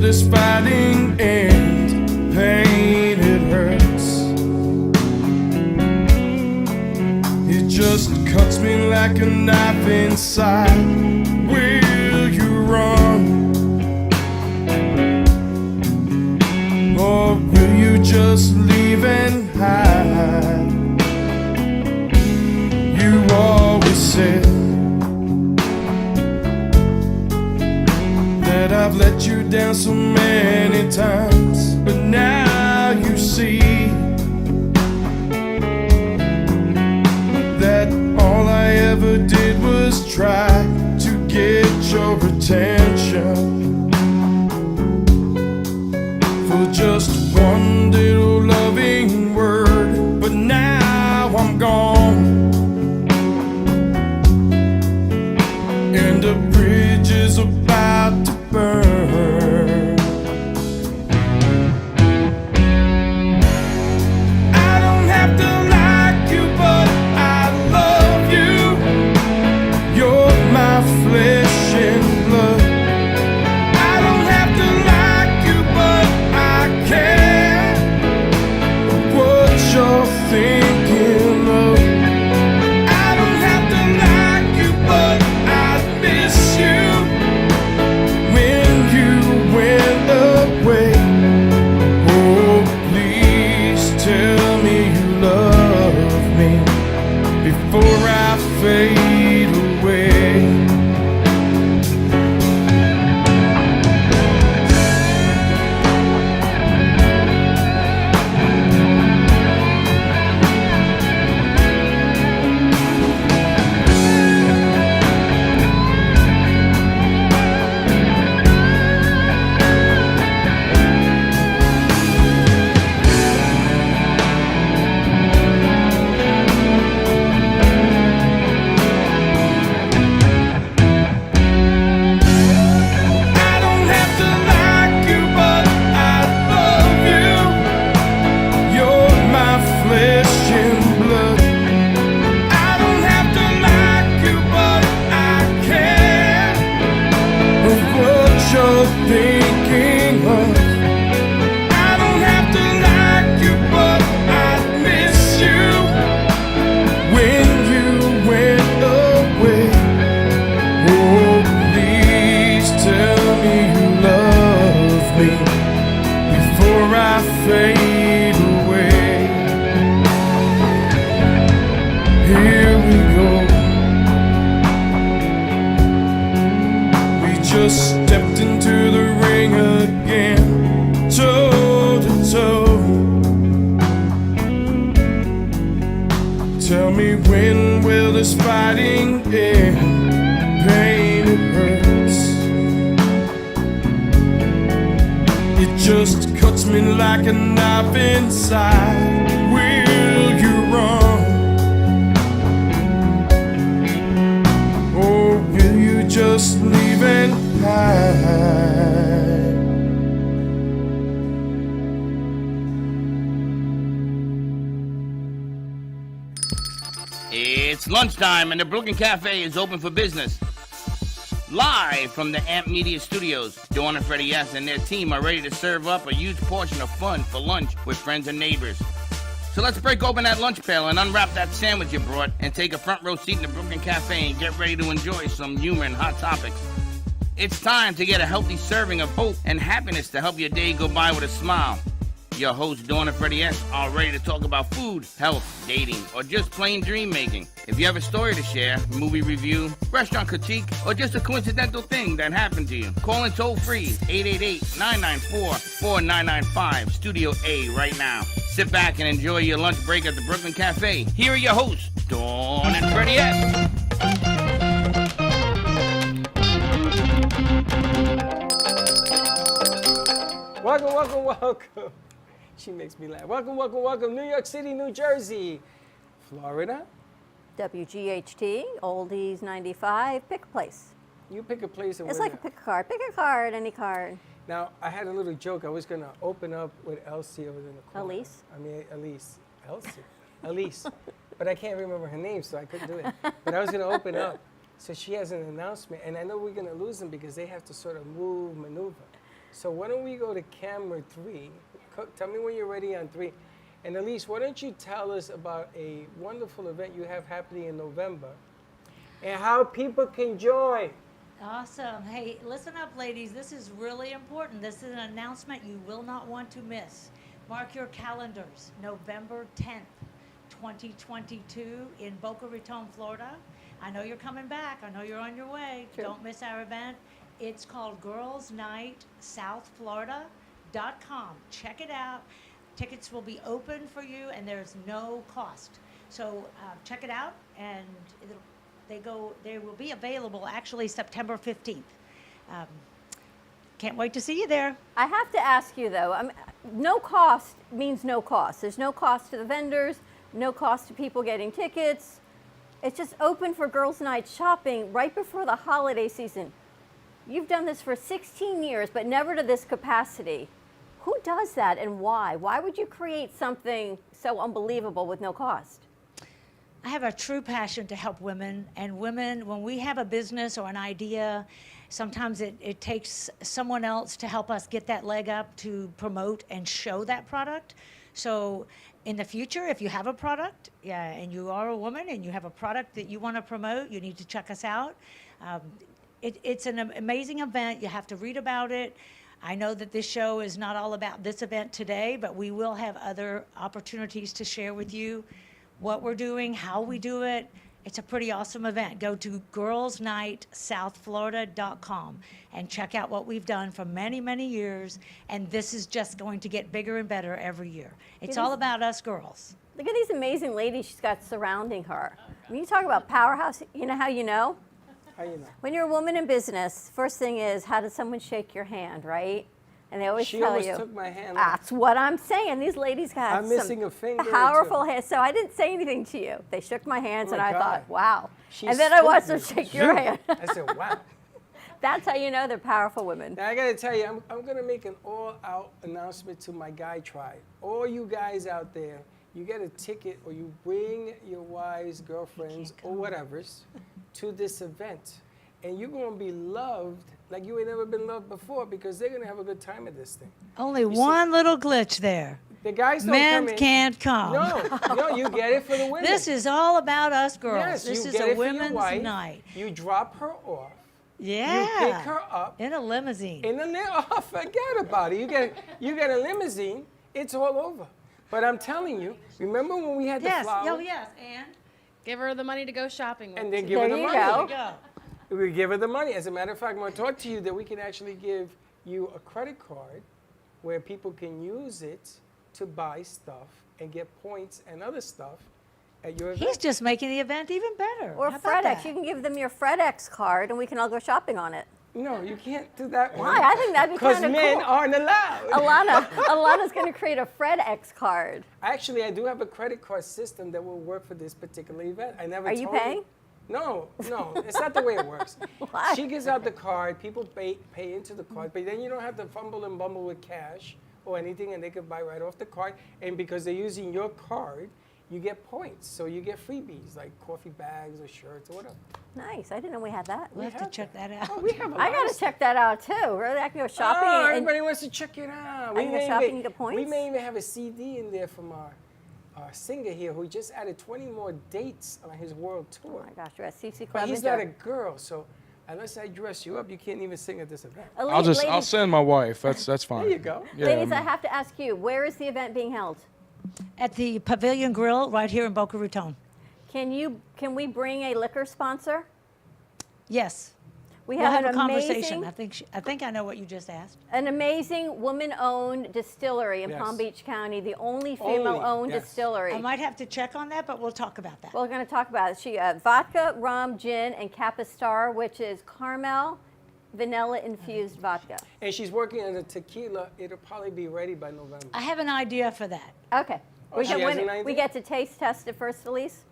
this fighting end? Pain, it hurts. It just cuts me like a knife inside. Will you run? Or will you just leave and hide? You always said that I've let you down so many times, but now you see that all I ever did was try to get your attention for just one little loving word. But now I'm gone, and the bridge is about to burn. I don't have to like you, but I love you. You're my flesh and blood. I don't have to like you, but I care what you're thinking of. I don't have to like you, but I miss you when you went away. Oh, please tell me you love me before I fade away. I don't have to like you, but I love you. You're my flesh and blood. I don't have to like you, but I care of what you're thinking of. I don't have to like you, but I miss you when you went away. Oh, please tell me you love me before I fade away. Here we go. We just stepped into the ring again, toe to toe. Tell me, when will this fighting end? Pain, it hurts. It just cuts me like a knife inside. Will you run? Or will you just leave and hide? It's lunchtime and the Brooklyn Cafe is open for business. Live from the Amp Media Studios, Dawn and Freddie S. and their team are ready to serve up a huge portion of fun for lunch with friends and neighbors. So let's break open that lunch pail and unwrap that sandwich you brought and take a front row seat in the Brooklyn Cafe and get ready to enjoy some humor and hot topics. It's time to get a healthy serving of hope and happiness to help your day go by with a smile. Your hosts, Dawn and Freddie S., are ready to talk about food, health, dating, or just plain dream making. If you have a story to share, movie review, restaurant critique, or just a coincidental thing that happened to you, call in toll free 888-994-4995, Studio A right now. Sit back and enjoy your lunch break at the Brooklyn Cafe. Here are your hosts, Dawn and Freddie S. Welcome, welcome, welcome. She makes me laugh. Welcome, welcome, welcome. New York City, New Jersey, Florida. WGHT, Oldies 95, pick a place. You pick a place. And It's we're like a gonna- pick a card. Pick a card, any card. Now, I had a little joke. I was going to open up with Elsie over in the corner. Elise? I mean, Elise. Elsie. Elise. But I can't remember her name, so I couldn't do it. But I was going to open up. So she has an announcement, and I know we're going to lose them because they have to sort of maneuver. So why don't we go to camera 3? Tell me when you're ready on 3. And Elise, why don't you tell us about a wonderful event you have happening in November and how people can join? Awesome. Hey, listen up, ladies. This is really important. This is an announcement you will not want to miss. Mark your calendars. November 10th, 2022 in Boca Raton, Florida. I know you're coming back. I know you're on your way. True. Don't miss our event. It's called Girls Night SouthFlorida.com. Check it out. Tickets will be open for you, and there's no cost. So check it out, and they will be available actually September 15th. Can't wait to see you there. I have to ask you though, no cost means no cost. There's no cost to the vendors, no cost to people getting tickets. It's just open for girls' night shopping right before the holiday season. You've done this for 16 years, but never to this capacity. Who does that and why? Why would you create something so unbelievable with no cost? I have a true passion to help women, and women, when we have a business or an idea, sometimes it takes someone else to help us get that leg up to promote and show that product. So in the future, if you have a product, and you are a woman and you have a product that you want to promote, you need to check us out. It's an amazing event. You have to read about it. I know that this show is not all about this event today, but we will have other opportunities to share with you what we're doing, how we do it. It's a pretty awesome event. Go to girlsnightsouthflorida.com and check out what we've done for many, many years. And this is just going to get bigger and better every year. It's all about us girls. Look at these amazing ladies she's got surrounding her. When you talk about powerhouse, you know how you know? How you know? When you're a woman in business, first thing is, how does someone shake your hand, right? And they always She tell almost you. took my hand off. That's what I'm saying. These ladies got I'm some missing a finger or powerful two. hands. So I didn't say anything to you. They shook my hands, Oh and my I God. thought, wow. She And then I watched them stood shake your me. hand. I said, wow. That's how you know they're powerful women. Now I gotta tell you, I'm gonna make an all-out announcement to my guy tribe. All you guys out there, you get a ticket or you bring your wives, girlfriends, or whatever's to this event. And you're gonna be loved like you ain't never been loved before because they're gonna have a good time at this thing. Only one little glitch there. The guys don't Men come in. can't come. No, you get it for the women. This is all about us girls. Yes, this you is get a it for your women's wife. night. You drop her off. Yeah. You pick her up. In a limousine. Oh, forget about it. You get a limousine, it's all over. But I'm telling you, remember when we had the yes. flowers? Oh, yes. And Give her the money to go shopping with. And then give There her the you money. go. go. We give her the money. As a matter of fact, I'm going to talk to you that we can actually give you a credit card where people can use it to buy stuff and get points and other stuff at your event. He's just making the event even better. Or How about FredEx. that? You can give them your FredEx card, and we can all go shopping on it. No, you can't do that one. Why? I think that'd be Because kind of men cool. aren't allowed. Alana's going to create a FredEx card. Actually, I do have a credit card system that will work for this particular event. I never Are you told paying? No, it's not the way it works. Why? She gives out the card, people pay into the card, but then you don't have to fumble and bumble with cash or anything, and they can buy right off the card. And because they're using your card, you get points. So you get freebies like coffee bags or shirts or whatever. Nice. I didn't know we had that. We'll have to check that out. Oh, we have a I lot got of to check that out too. Really, I can go shopping. Oh, and everybody wants to check it out. I can go shopping and get We points? may even have a CD in there from our singer here who just added 20 more dates on his world oh tour. my gosh, you're at CC Club. But he's not a girl, so unless I dress you up, you can't even sing at this event. I'll send my wife. That's fine. There you go. Yeah, Ladies, I have to ask you, where is the event being held? At the Pavilion Grill right here in Boca Raton. Can we bring a liquor sponsor? Yes. We We'll have an a conversation. amazing, I think I know what you just asked. an amazing woman-owned distillery in Yes. Palm Beach County, the only Only, female-owned yes. distillery. I might have to check on that, but we'll talk about that. We're going to talk about it. She vodka, rum, gin, and Capistar, which is caramel, vanilla-infused vodka. And she's working on a tequila. It'll probably be ready by November. I have an idea for that. Okay. Oh, she has an idea? We get to taste test it first, Elise?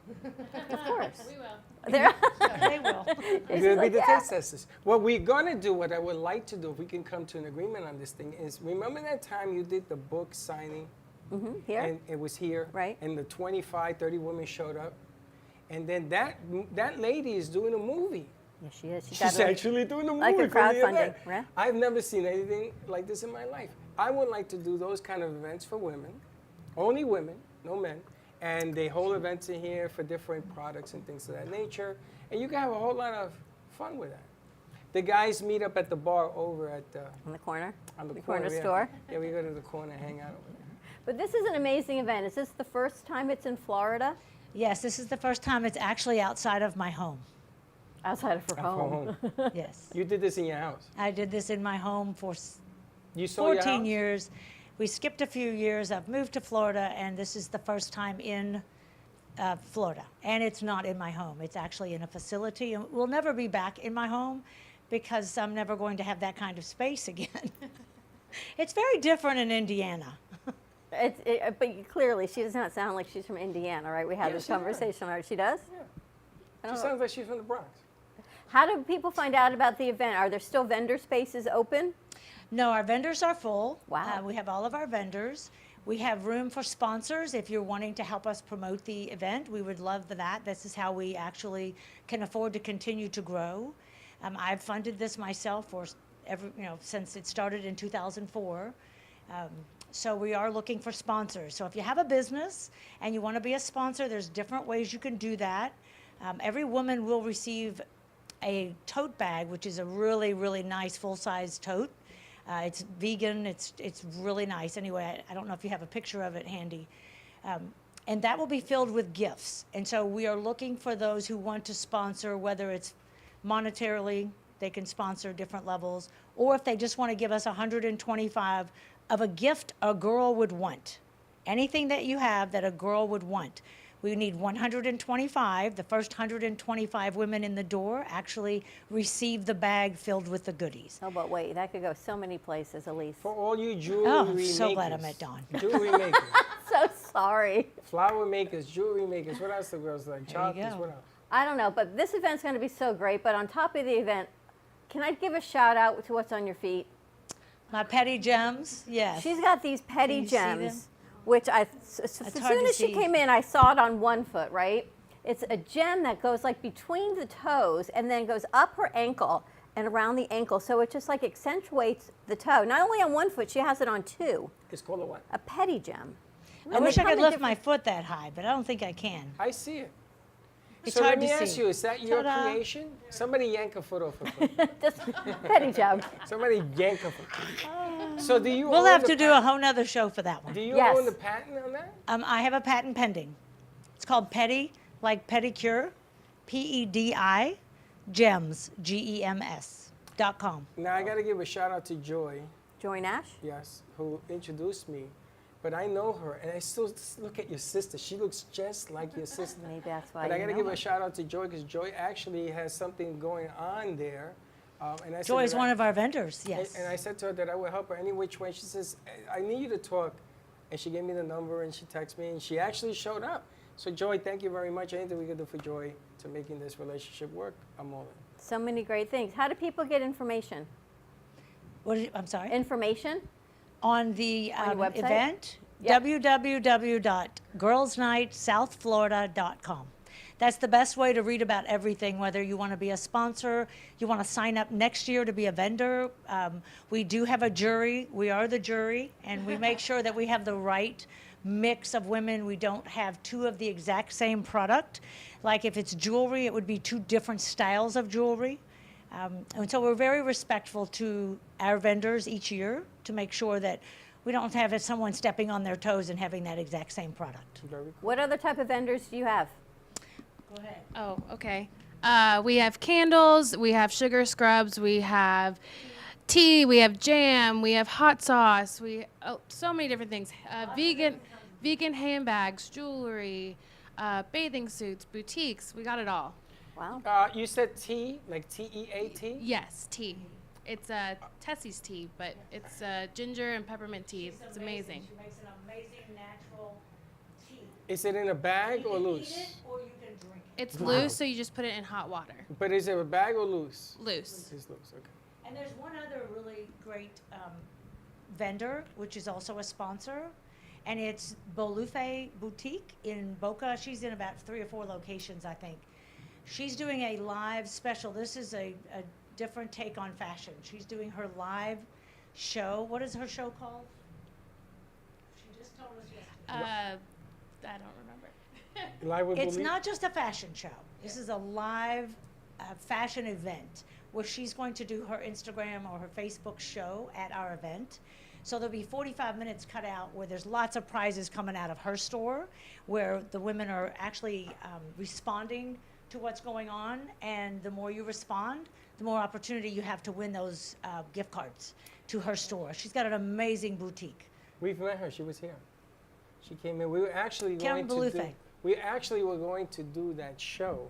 Of course. We will. There. They will. We're going to be the taste testers. What we're going to do, what I would like to do, if we can come to an agreement on this thing, is remember that time you did the book signing? Here? And it was here. Right. And the 25, 30 women showed up. And then that lady is doing a movie Yeah, she is. She's actually doing the movie like a for the crowdfunding, event. right? I've never seen anything like this in my life. I would like to do those kind of events for women, only women, no men. And they hold events in here for different products and things of that nature. And you can have a whole lot of fun with that. The guys meet up at the bar over at On the corner? on the corner yeah. store? Yeah, we go to the corner and hang out over there. But this is an amazing event. Is this the first time it's in Florida? Yes, this is the first time it's actually outside of my home. Outside of her home. Yes. You did this in your house. I did this in my home for You sold your 14 house? years. We skipped a few years. I've moved to Florida, and this is the first time in Florida. And it's not in my home. It's actually in a facility. And we'll never be back in my home because I'm never going to have that kind of space again. It's very different in Indiana. But clearly, she does not sound like she's from Indiana, right? We had Yeah, this she does. conversation already. She does? Yeah. I She don't know. sounds like she's from the Bronx. How do people find out about the event? Are there still vendor spaces open? No, our vendors are full. Wow. We have all of our vendors. We have room for sponsors if you're wanting to help us promote the event. We would love that. This is how we actually can afford to continue to grow. I've funded this myself for since it started in 2004. So we are looking for sponsors. So if you have a business and you want to be a sponsor, there's different ways you can do that. Every woman will receive a tote bag, which is a really, really nice full-size tote. It's vegan. It's really nice. Anyway, I don't know if you have a picture of it handy. And that will be filled with gifts. And so we are looking for those who want to sponsor, whether it's monetarily, they can sponsor different levels, or if they just want to give us 125 of a gift a girl would want. Anything that you have that a girl would want. We need 125. The first 125 women in the door actually receive the bag filled with the goodies. Oh, but wait, that could go so many places, Elise. For all you jewelry Oh, I'm makers. so glad I met Dawn. Jewelry makers. So sorry. Flower makers, jewelry makers. What else the girls like? There you Chocolates, go. what else? I don't know, but this event's going to be so great. But on top of the event, can I give a shout out to what's on your feet? My petty gems, yes. She's got these petty Can you see them? gems, which as hard soon to as she see. came in, I saw it on one foot, right? It's a gem that goes like between the toes and then goes up her ankle and around the ankle. So it just like accentuates the toe. Not only on one foot, she has it on two. It's called a what? A petty gem. I And wish they I come could in lift my foot that high, but I don't think I can. I see it. It's So hard let me to ask see. you, is that your Ta-da. creation? Somebody yank a foot off a foot. Just petty gem. Somebody yank a foot. So do you We'll own have the to do a whole nother show for that one. Do you Yes. own the patent on that? I have a patent pending. It's called Petty, like pedicure, PEDI, gems, GEMS.com. Now I got to give a shout out to Joy, Joy Nash? yes, who introduced me. But I know her, and I still look at your sister. She looks just like your sister. Maybe that's why But I you got to know give her. a shout out to Joy because Joy actually has something going on there. And I said Joy is that one I- of our vendors, yes. And I said to her that I would help her any which way. She says, I need you to talk. And she gave me the number and she texted me and she actually showed up. So Joy, thank you very much. Anything we can do for Joy to making this relationship work, I'm all in. So many great things. How do people get information? I'm sorry? Information? On the On your website? event, Yep. www.girlsnightsouthflorida.com. That's the best way to read about everything, whether you want to be a sponsor, you want to sign up next year to be a vendor. We do have a jury. We are the jury, and we make sure that we have the right mix of women. We don't have two of the exact same product. Like if it's jewelry, it would be two different styles of jewelry. And so we're very respectful to our vendors each year to make sure that we don't have someone stepping on their toes and having that exact same product. Very cool. What other type of vendors do you have? Go ahead. Oh, okay. We have candles, we have sugar scrubs, we have tea, we have jam, we have hot sauce, so many different things. Vegan handbags, jewelry, bathing suits, boutiques. We got it all. Wow. You said tea, like T-E-A-T? Yes, tea. It's Tessie's tea, but it's ginger and peppermint tea. It's amazing. She makes an amazing natural tea. Is it in a bag or loose? Eat it or you can drink it. It's loose, so you just put it in hot water. But is it a bag or loose? Loose. It's loose, okay. And there's one other really great vendor, which is also a sponsor, and it's Bolufe Boutique in Boca. She's in about 3 or 4 locations, I think. She's doing a live special. This is a different take on fashion. She's doing her live show. What is her show called? She just told us yesterday. I don't remember. Live with It's Believe? not just a fashion show. This is a live fashion event where she's going to do her Instagram or her Facebook show at our event. So there'll be 45 minutes cut out where there's lots of prizes coming out of her store, where the women are actually responding to what's going on. And the more you respond, the more opportunity you have to win those gift cards to her store. She's got an amazing boutique. We've met her. She was here. She came in. We were actually Karen going to do. Belufe. We actually were going to do that show,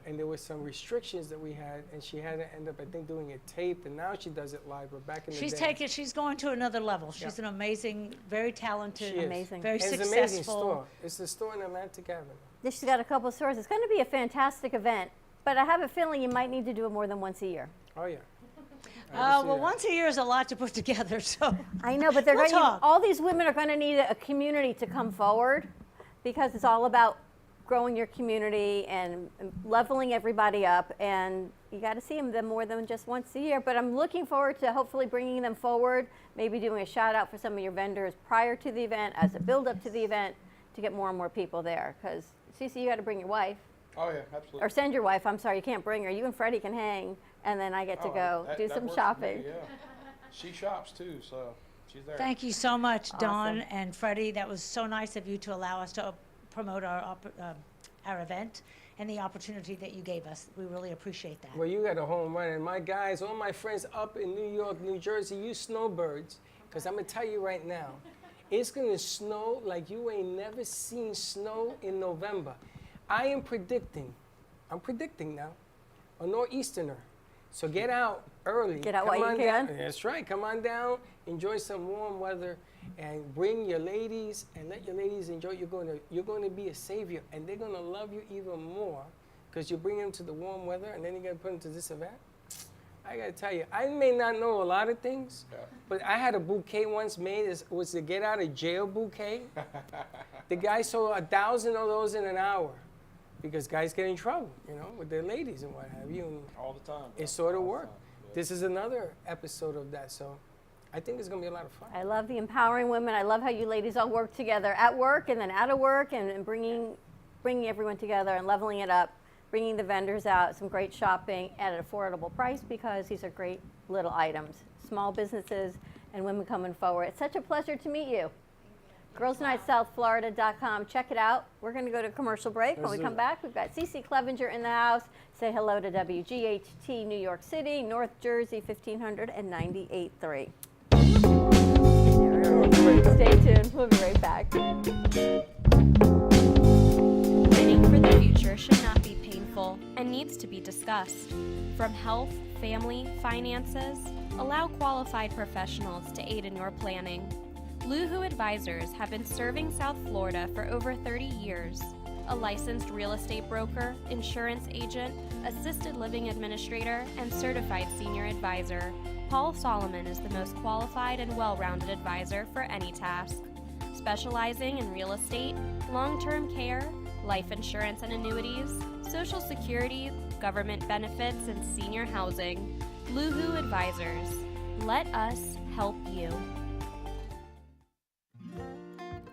and there were some restrictions that we had, and she had to end up, I think, doing it taped, and now she does it live. But back in the day, She's going to another level. She's an amazing, very talented, She is. Amazing. very And it's successful. an amazing store. It's the store in Atlantic Avenue. She's got a couple of stores. It's going to be a fantastic event, but I have a feeling you might need to do it more than once a year. Oh yeah. I can see Well, that. once a year is a lot to put together, so. I know, but they're We'll going. talk. All these women are going to need a community to come forward, because it's all about growing your community and leveling everybody up. And you got to see them more than just once a year. But I'm looking forward to hopefully bringing them forward. Maybe doing a shout out for some of your vendors prior to the event, as a build up to the event, to get more and more people there. Because Cece, you got to bring your wife. Oh, yeah, absolutely. Or send your wife. I'm sorry, you can't bring her. You and Freddie can hang, and then I get to go do some works for me, shopping. yeah. She shops too, so she's there. Thank you so much, Dawn Awesome. and Freddie. That was so nice of you to allow us to promote our event and the opportunity that you gave us. We really appreciate that. Well, you got a home run, and my guys, all my friends up in New York, New Jersey, you snowbirds, because I'm gonna tell you right now, it's gonna snow like you ain't never seen snow in November. I'm predicting now, a nor'easterner. So get out early. Get out Come while you on can. down. That's right. Come on down, enjoy some warm weather, and bring your ladies and let your ladies enjoy. You're gonna be a savior, and they're gonna love you even more because you bring them to the warm weather, and then you're gonna put them to this event. I gotta tell you, I may not know a lot of things, but I had a bouquet once made. It was the get out of jail bouquet. The guy sold 1,000 of those in an hour. Because guys get in trouble, with their ladies and what have you. And All the time. it sort of All the worked. time, yeah. This is another episode of that, so I think it's going to be a lot of fun. I love the empowering women. I love how you ladies all work together at work and then out of work, and bringing everyone together and leveling it up, bringing the vendors out, some great shopping at an affordable price, because these are great little items. Small businesses and women coming forward. It's such a pleasure to meet you. GirlsNightSouthFlorida.com. Check it out. We're going to go to a commercial break. When Let's we do come it. back, we've got Cece Clevenger in the house. Say hello to WGHT New York City, North Jersey, 1598.3. Stay tuned. We'll be right back. Planning for the future should not be painful and needs to be discussed. From health, family, finances, allow qualified professionals to aid in your planning. Luhu Advisors have been serving South Florida for over 30 years. A licensed real estate broker, insurance agent, assisted living administrator, and certified senior advisor, Paul Solomon is the most qualified and well-rounded advisor for any task. Specializing in real estate, long-term care, life insurance and annuities, Social Security, government benefits, and senior housing. Luhu Advisors. Let us help you.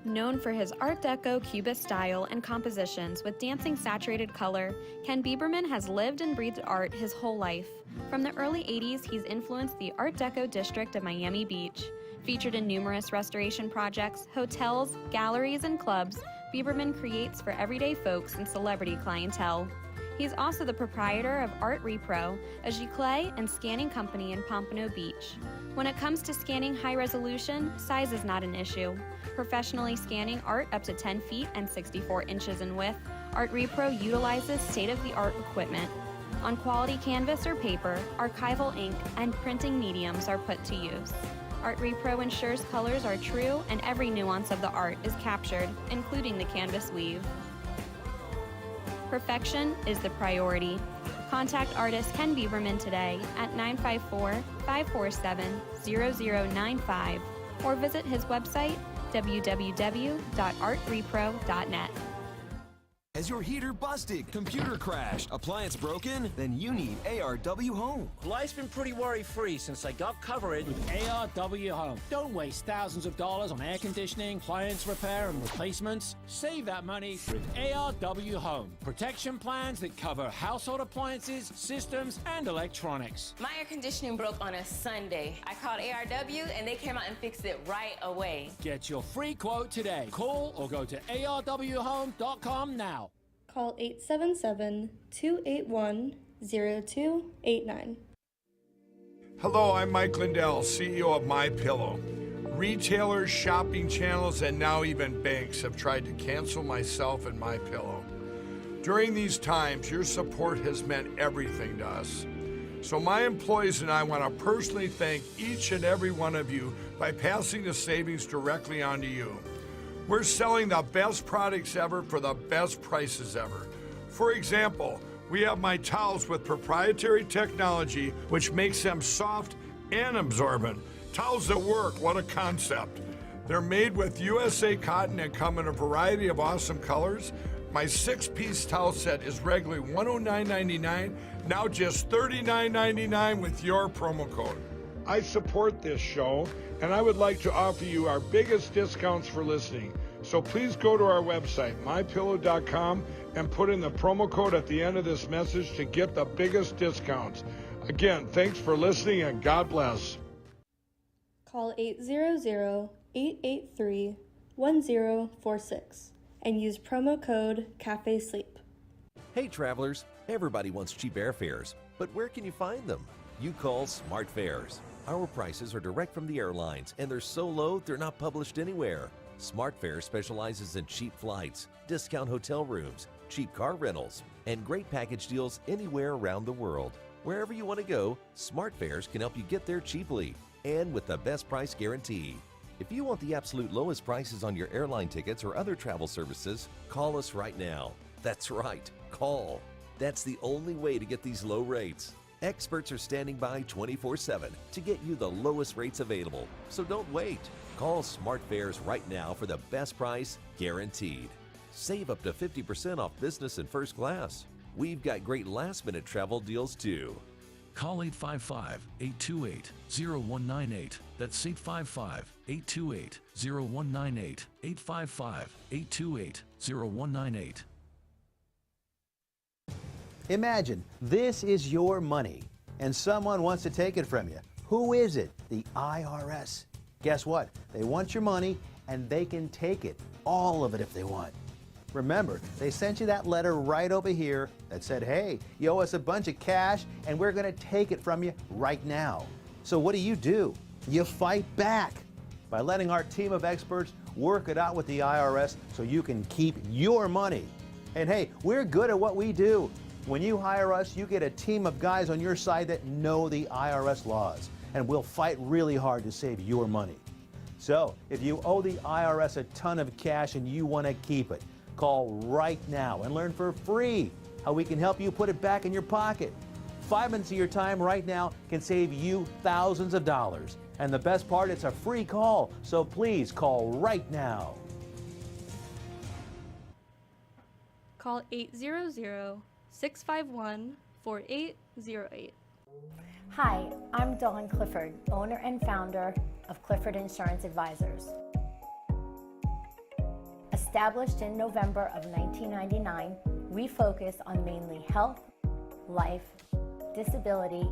Known for his Art Deco Cubist style and compositions with dancing saturated color, Ken Bieberman has lived and breathed art his whole life. From the early 80s, he's influenced the Art Deco district of Miami Beach. Featured in numerous restoration projects, hotels, galleries, and clubs, Bieberman creates for everyday folks and celebrity clientele. He's also the proprietor of Art Repro, a giclée and scanning company in Pompano Beach. When it comes to scanning high resolution, size is not an issue. Professionally scanning art up to 10 feet and 64 inches in width, Art Repro utilizes state-of-the-art equipment. On quality canvas or paper, archival ink and printing mediums are put to use. Art Repro ensures colors are true and every nuance of the art is captured, including the canvas weave. Perfection is the priority. Contact artist Ken Bieberman today at 954-547-0095 or visit his website www.artrepro.net. Has your heater busted, computer crashed, appliance broken? Then you need ARW Home. Life's been pretty worry-free since I got covered with ARW Home. Don't waste thousands of dollars on air conditioning, appliance repair, and replacements. Save that money with ARW Home. Protection plans that cover household appliances, systems, and electronics. My air conditioning broke on a Sunday. I called ARW and they came out and fixed it right away. Get your free quote today. Call or go to arwhome.com now. Call 877-281-0289. Hello, I'm Mike Lindell, CEO of MyPillow. Retailers, shopping channels, and now even banks have tried to cancel myself and MyPillow. During these times, your support has meant everything to us. So my employees and I want to personally thank each and every one of you by passing the savings directly on to you. We're selling the best products ever for the best prices ever. For example, we have my towels with proprietary technology, which makes them soft and absorbent. Towels that work, what a concept. They're made with USA cotton and come in a variety of awesome colors. My 6-piece towel set is regularly $109.99, now just $39.99 with your promo code. I support this show, and I would like to offer you our biggest discounts for listening. So please go to our website, mypillow.com, and put in the promo code at the end of this message to get the biggest discounts. Again, thanks for listening, and God bless. Call 800-883-1046 and use promo code CAFESLEEP. Hey travelers, everybody wants cheap airfares, but where can you find them? You call Smart Fares. Our prices are direct from the airlines, and they're so low they're not published anywhere. Smart Fares specializes in cheap flights, discount hotel rooms, cheap car rentals, and great package deals anywhere around the world. Wherever you want to go, Smart Fares can help you get there cheaply and with the best price guarantee. If you want the absolute lowest prices on your airline tickets or other travel services, call us right now. That's right, call. That's the only way to get these low rates. Experts are standing by 24/7 to get you the lowest rates available. So don't wait. Call Smart Fares right now for the best price guaranteed. Save up to 50% off business and first class. We've got great last-minute travel deals too. Call 855-828-0198. That's 855-828-0198. 855-828-0198. Imagine this is your money and someone wants to take it from you. Who is it? The IRS. Guess what? They want your money and they can take it, all of it if they want. Remember, they sent you that letter right over here that said, hey, you owe us a bunch of cash and we're going to take it from you right now. So what do? You fight back by letting our team of experts work it out with the IRS so you can keep your money. And hey, we're good at what we do. When you hire us, you get a team of guys on your side that know the IRS laws, and we'll fight really hard to save your money. So, if you owe the IRS a ton of cash and you want to keep it, call right now and learn for free how we can help you put it back in your pocket. 5 minutes of your time right now can save you thousands of dollars. And the best part, it's a free call, so please call right now. Call 800-651-4808. Hi, I'm Dawn Clifford, owner and founder of Clifford Insurance Advisors. Established in November of 1999, we focus on mainly health, life, disability,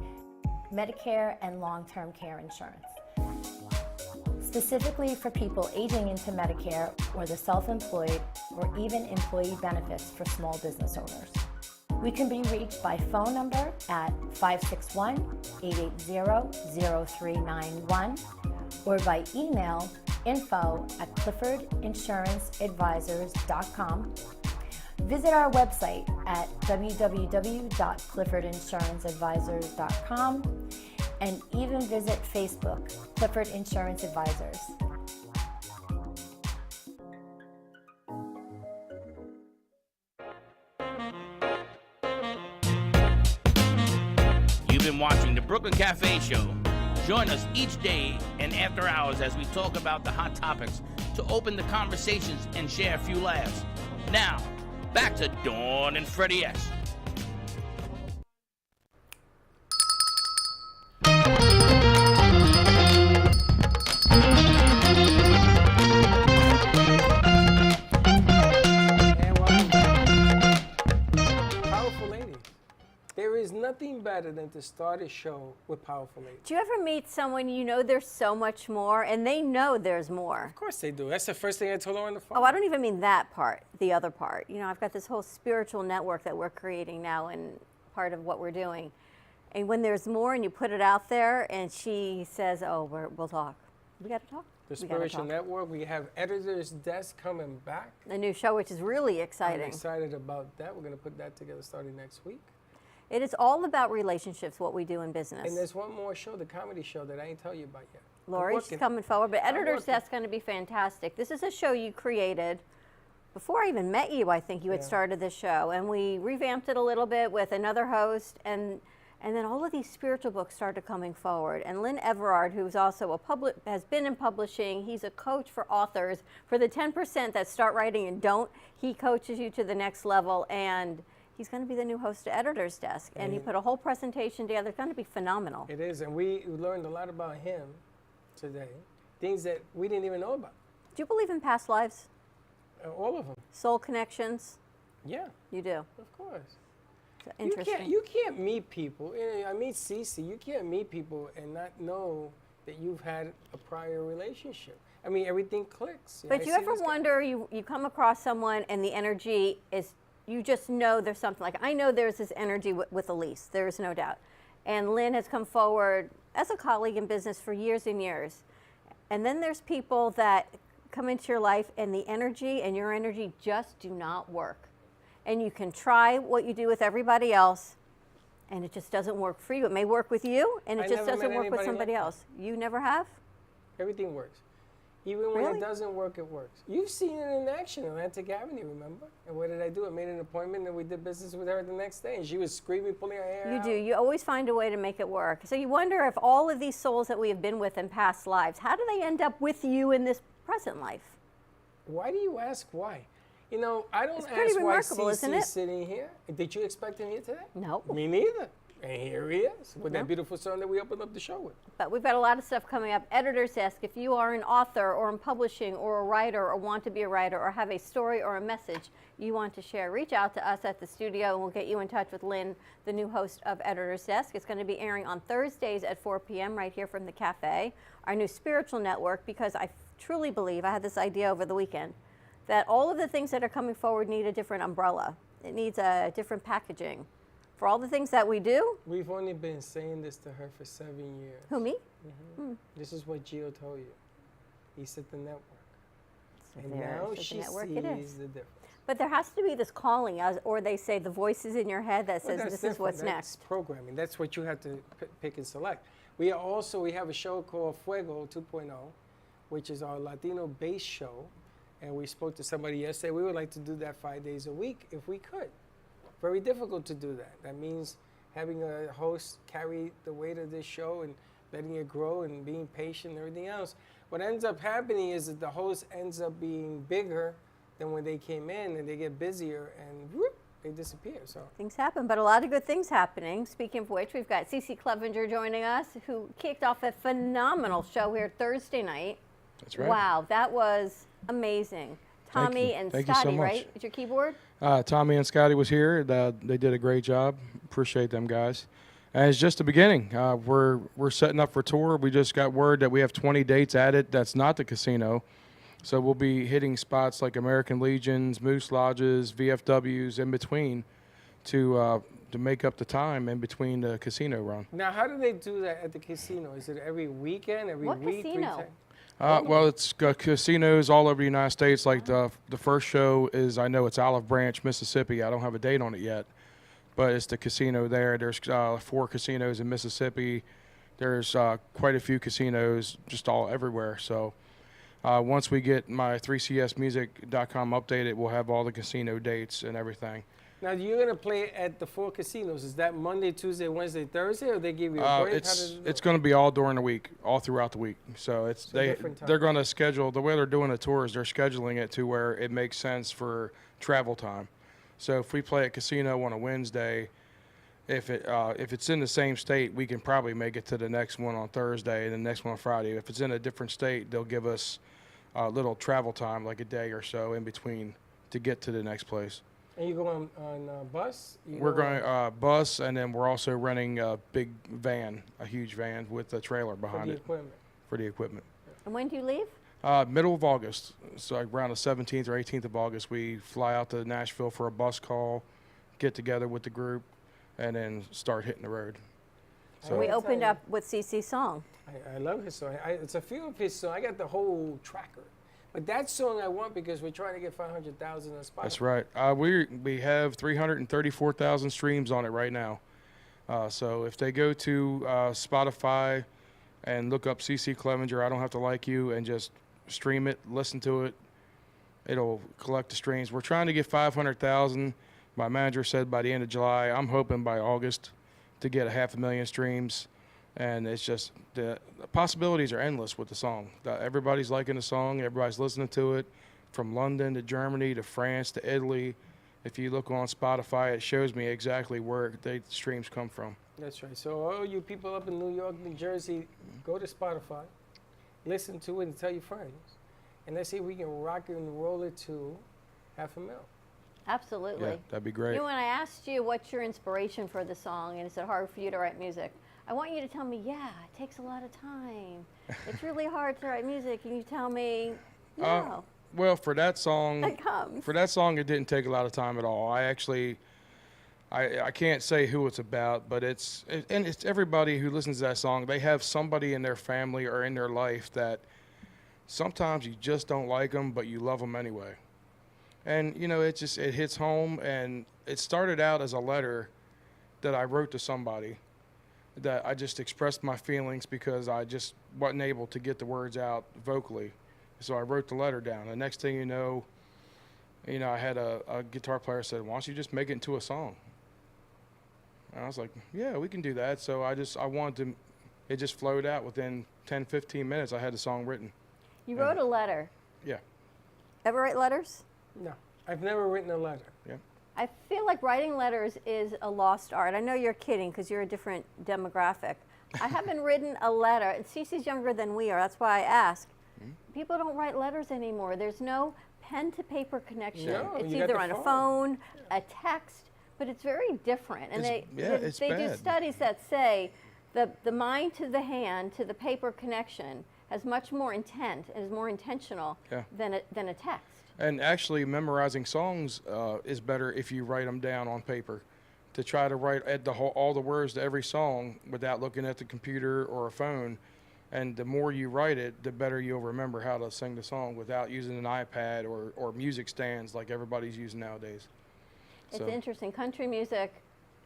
Medicare, and long-term care insurance. Specifically for people aging into Medicare or the self-employed or even employee benefits for small business owners. We can be reached by phone number at 561-880-0391 or by email info@cliffordinsuranceadvisors.com. Visit our website at www.cliffordinsuranceadvisors.com and even visit Facebook, Clifford Insurance Advisors. You've been watching the Brooklyn Cafe Show. Join us each day and after hours as we talk about the hot topics to open the conversations and share a few laughs. Now, back to Dawn and Freddie S. And welcome back. Powerful ladies. There is nothing better than to start a show with powerful ladies. Do you ever meet someone you know there's so much more, and they know there's more? Of course they do. That's the first thing I told her on the phone. Oh, I don't even mean that part, the other part. You know, I've got this whole spiritual network that we're creating now and part of what we're doing. And when there's more and you put it out there and she says, oh, we'll talk. We got to talk. The We gotta Spiritual talk. Network. We have Editor's Desk coming back. A new show, which is really I'm exciting. excited about that. We're going to put that together starting next week. It is all about relationships, what we do in business. And there's one more show, the comedy show, that I ain't tell you about yet. I'm Lori, she's working. coming forward, but I'm Editor's working. Desk is going to be fantastic. This is a show you created before I even met you. I think you had Yeah. started this show, and we revamped it a little bit with another host, and then all of these spiritual books started coming forward. And Lynn Everard, who's also has been in publishing, he's a coach for authors. For the 10% that start writing and don't, he coaches you to the next level, and he's going to be the new host of Editor's Desk, and he put a whole presentation together. It's going to be phenomenal. It is, and we learned a lot about him today, things that we didn't even know about. Do you believe in past lives? All of them. Soul connections? Yeah, You do. of course. Interesting. You can't meet people. I meet Cece. You can't meet people and not know that you've had a prior relationship. I mean, everything clicks. But I you see ever this guy. wonder, you come across someone and the energy is, you just know there's something. Like, I know there's this energy with Elise. There is no doubt. And Lynn has come forward as a colleague in business for years and years. And then there's people that come into your life and the energy and your energy just do not work. And you can try what you do with everybody else, and it just doesn't work for you. It may work with you, and it I just never doesn't met work with anybody somebody like that. else. You never have? Everything works. Even when Really? it doesn't work, it works. You've seen it in action, Atlantic Avenue, remember? And what did I do? I made an appointment and we did business with her the next day. And she was screaming, pulling her hair You out. do. You always find a way to make it work. So you wonder if all of these souls that we have been with in past lives, how do they end up with you in this present life? Why do you ask why? You know, I don't It's pretty ask why remarkable, isn't CC's it? sitting here. Did you expect him here today? No. Me neither. And here he is with No. that beautiful song that we opened up the show with. But we've got a lot of stuff coming up. Editor's Desk, if you are an author or in publishing or a writer or want to be a writer or have a story or a message you want to share, reach out to us at the studio and we'll get you in touch with Lynn, the new host of Editor's Desk. It's going to be airing on Thursdays at 4 p.m. right here from the cafe, our new spiritual network, because I truly believe, I had this idea over the weekend, that all of the things that are coming forward need a different umbrella. It needs a different packaging. For all the things that we do, We've only been saying this to her for 7 years. who, me? This is what Gio told you. He said the network. And there, now it's the she network, it sees is. the difference. But there has to be this calling, or they say the voices in your head that Well, says that's this is different. what's That's next. programming. That's what you have to pick and select. We have a show called Fuego 2.0, which is our Latino-based show. And we spoke to somebody yesterday. We would like to do that 5 days a week if we could. Very difficult to do that. That means having a host carry the weight of this show and letting it grow and being patient and everything else. What ends up happening is that the host ends up being bigger than when they came in, and they get busier and whoop, they disappear. So Things happen, but a lot of good things happening. Speaking of which, we've got Cece Clevenger joining us, who kicked off a phenomenal show here Thursday night. That's right. Wow, that was amazing. Tommy you. and Thank you so Scotty, much. right? Is your keyboard? Tommy and Scotty was here. They did a great job. Appreciate them guys. And it's just the beginning. We're setting up for tour. We just got word that we have 20 dates added. That's not the casino. So we'll be hitting spots like American Legions, Moose Lodges, VFWs in between to make up the time in between the casino run. now, how do they do that at the casino? Is it every weekend, every What week? casino? Well, it's casinos all over the United States. Like the first show is, I know it's Olive Branch, Mississippi. I don't have a date on it yet, but it's the casino there. There's 4 casinos in Mississippi. There's quite a few casinos just all everywhere. So once we get my 3csmusic.com updated, we'll have all the casino dates and everything. Now, you're going to play at the 4 casinos. Is that Monday, Tuesday, Wednesday, Thursday, or they give you a break? How does it It's work? going to be all during the week, all throughout the week. So different time. they're going to schedule, the way they're doing the tours, they're scheduling it to where it makes sense for travel time. So if we play at Casino on a Wednesday, if it's in the same state, we can probably make it to the next one on Thursday and the next one on Friday. If it's in a different state, they'll give us a little travel time, like a day or so in between, to get to the next place. And you go on bus? We're going bus, and then we're also renting a big van, a huge van with a trailer behind it. For the equipment. And when do you leave? Middle of August. So like around the 17th or 18th of August, we fly out to Nashville for a bus call, get together with the group, and then start hitting the road. So We opened up with CeCe's song. I love his song. It's a few of his songs. I got the whole tracker. But that song I want because we're trying to get 500,000 on Spotify. That's right. We have 334,000 streams on it right now. So if they go to Spotify and look up CeCe Clevenger, I Don't Have to Like You, and just stream it, listen to it, it'll collect the streams. We're trying to get 500,000. My manager said by the end of July. I'm hoping by August to get 500,000 streams. And it's just the possibilities are endless with the song. Everybody's liking the song. Everybody's listening to it, from London to Germany to France to Italy. If you look on Spotify, it shows me exactly where the streams come from. That's right. So all you people up in New York, New Jersey, go to Spotify, listen to it, and tell your friends. And let's see if we can rock it and roll it to 500,000. Absolutely. Yeah, that'd be great. You know, when I asked you what's your inspiration for the song, and it's hard for you to write music, I want you to tell me, yeah, it takes a lot of time. It's really hard to write music. And you tell me, no. Well, for that song, It comes. it didn't take a lot of time at all. I can't say who it's about, but it's everybody who listens to that song. They have somebody in their family or in their life that sometimes you just don't like them, but you love them anyway. And you know, it hits home. And it started out as a letter that I wrote to somebody, that I just expressed my feelings because I just wasn't able to get the words out vocally. So I wrote the letter down. The next thing you know, I had a guitar player said, "Why don't you just make it into a song?" And I was like, "Yeah, we can do that." So I wanted to, it just flowed out within 10, 15 minutes. I had the song written. You wrote a letter. Yeah. Ever write letters? No, I've never written a letter. Yeah. I feel like writing letters is a lost art. I know you're kidding because you're a different demographic. I haven't written a letter, and CeCe's younger than we are. That's why I ask. People don't write letters anymore. There's no pen to paper connection. No, it's you got either the on a phone. phone, a text, but it's very different. And they it's do bad. studies that say the mind to the hand to the paper connection has much more intent and is more intentional than a text. And actually, memorizing songs is better if you write them down on paper. To try to write all the words to every song without looking at the computer or a phone. And the more you write it, the better you'll remember how to sing the song without using an iPad or music stands like everybody's using nowadays. It's interesting. Country music,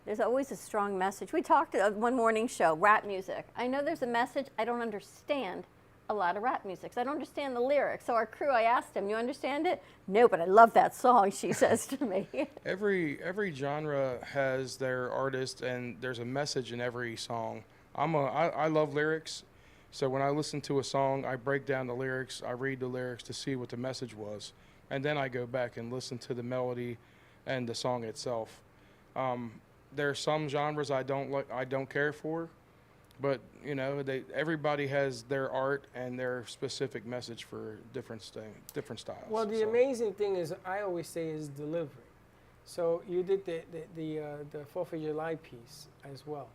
there's always a strong message. We talked at one morning show, rap music. I know there's a message. I don't understand a lot of rap music. So I don't understand the lyrics. So our crew, I asked him, "You understand it?" "No, but I love that song," she says to me. Every genre has their artist, and there's a message in every song. I love lyrics. So when I listen to a song, I break down the lyrics, I read the lyrics to see what the message was, and then I go back and listen to the melody and the song itself. There are some genres I don't care for, but everybody has their art and their specific message for different styles. Well, the amazing thing is, I always say, is delivery. So you did the 4th of July piece as well.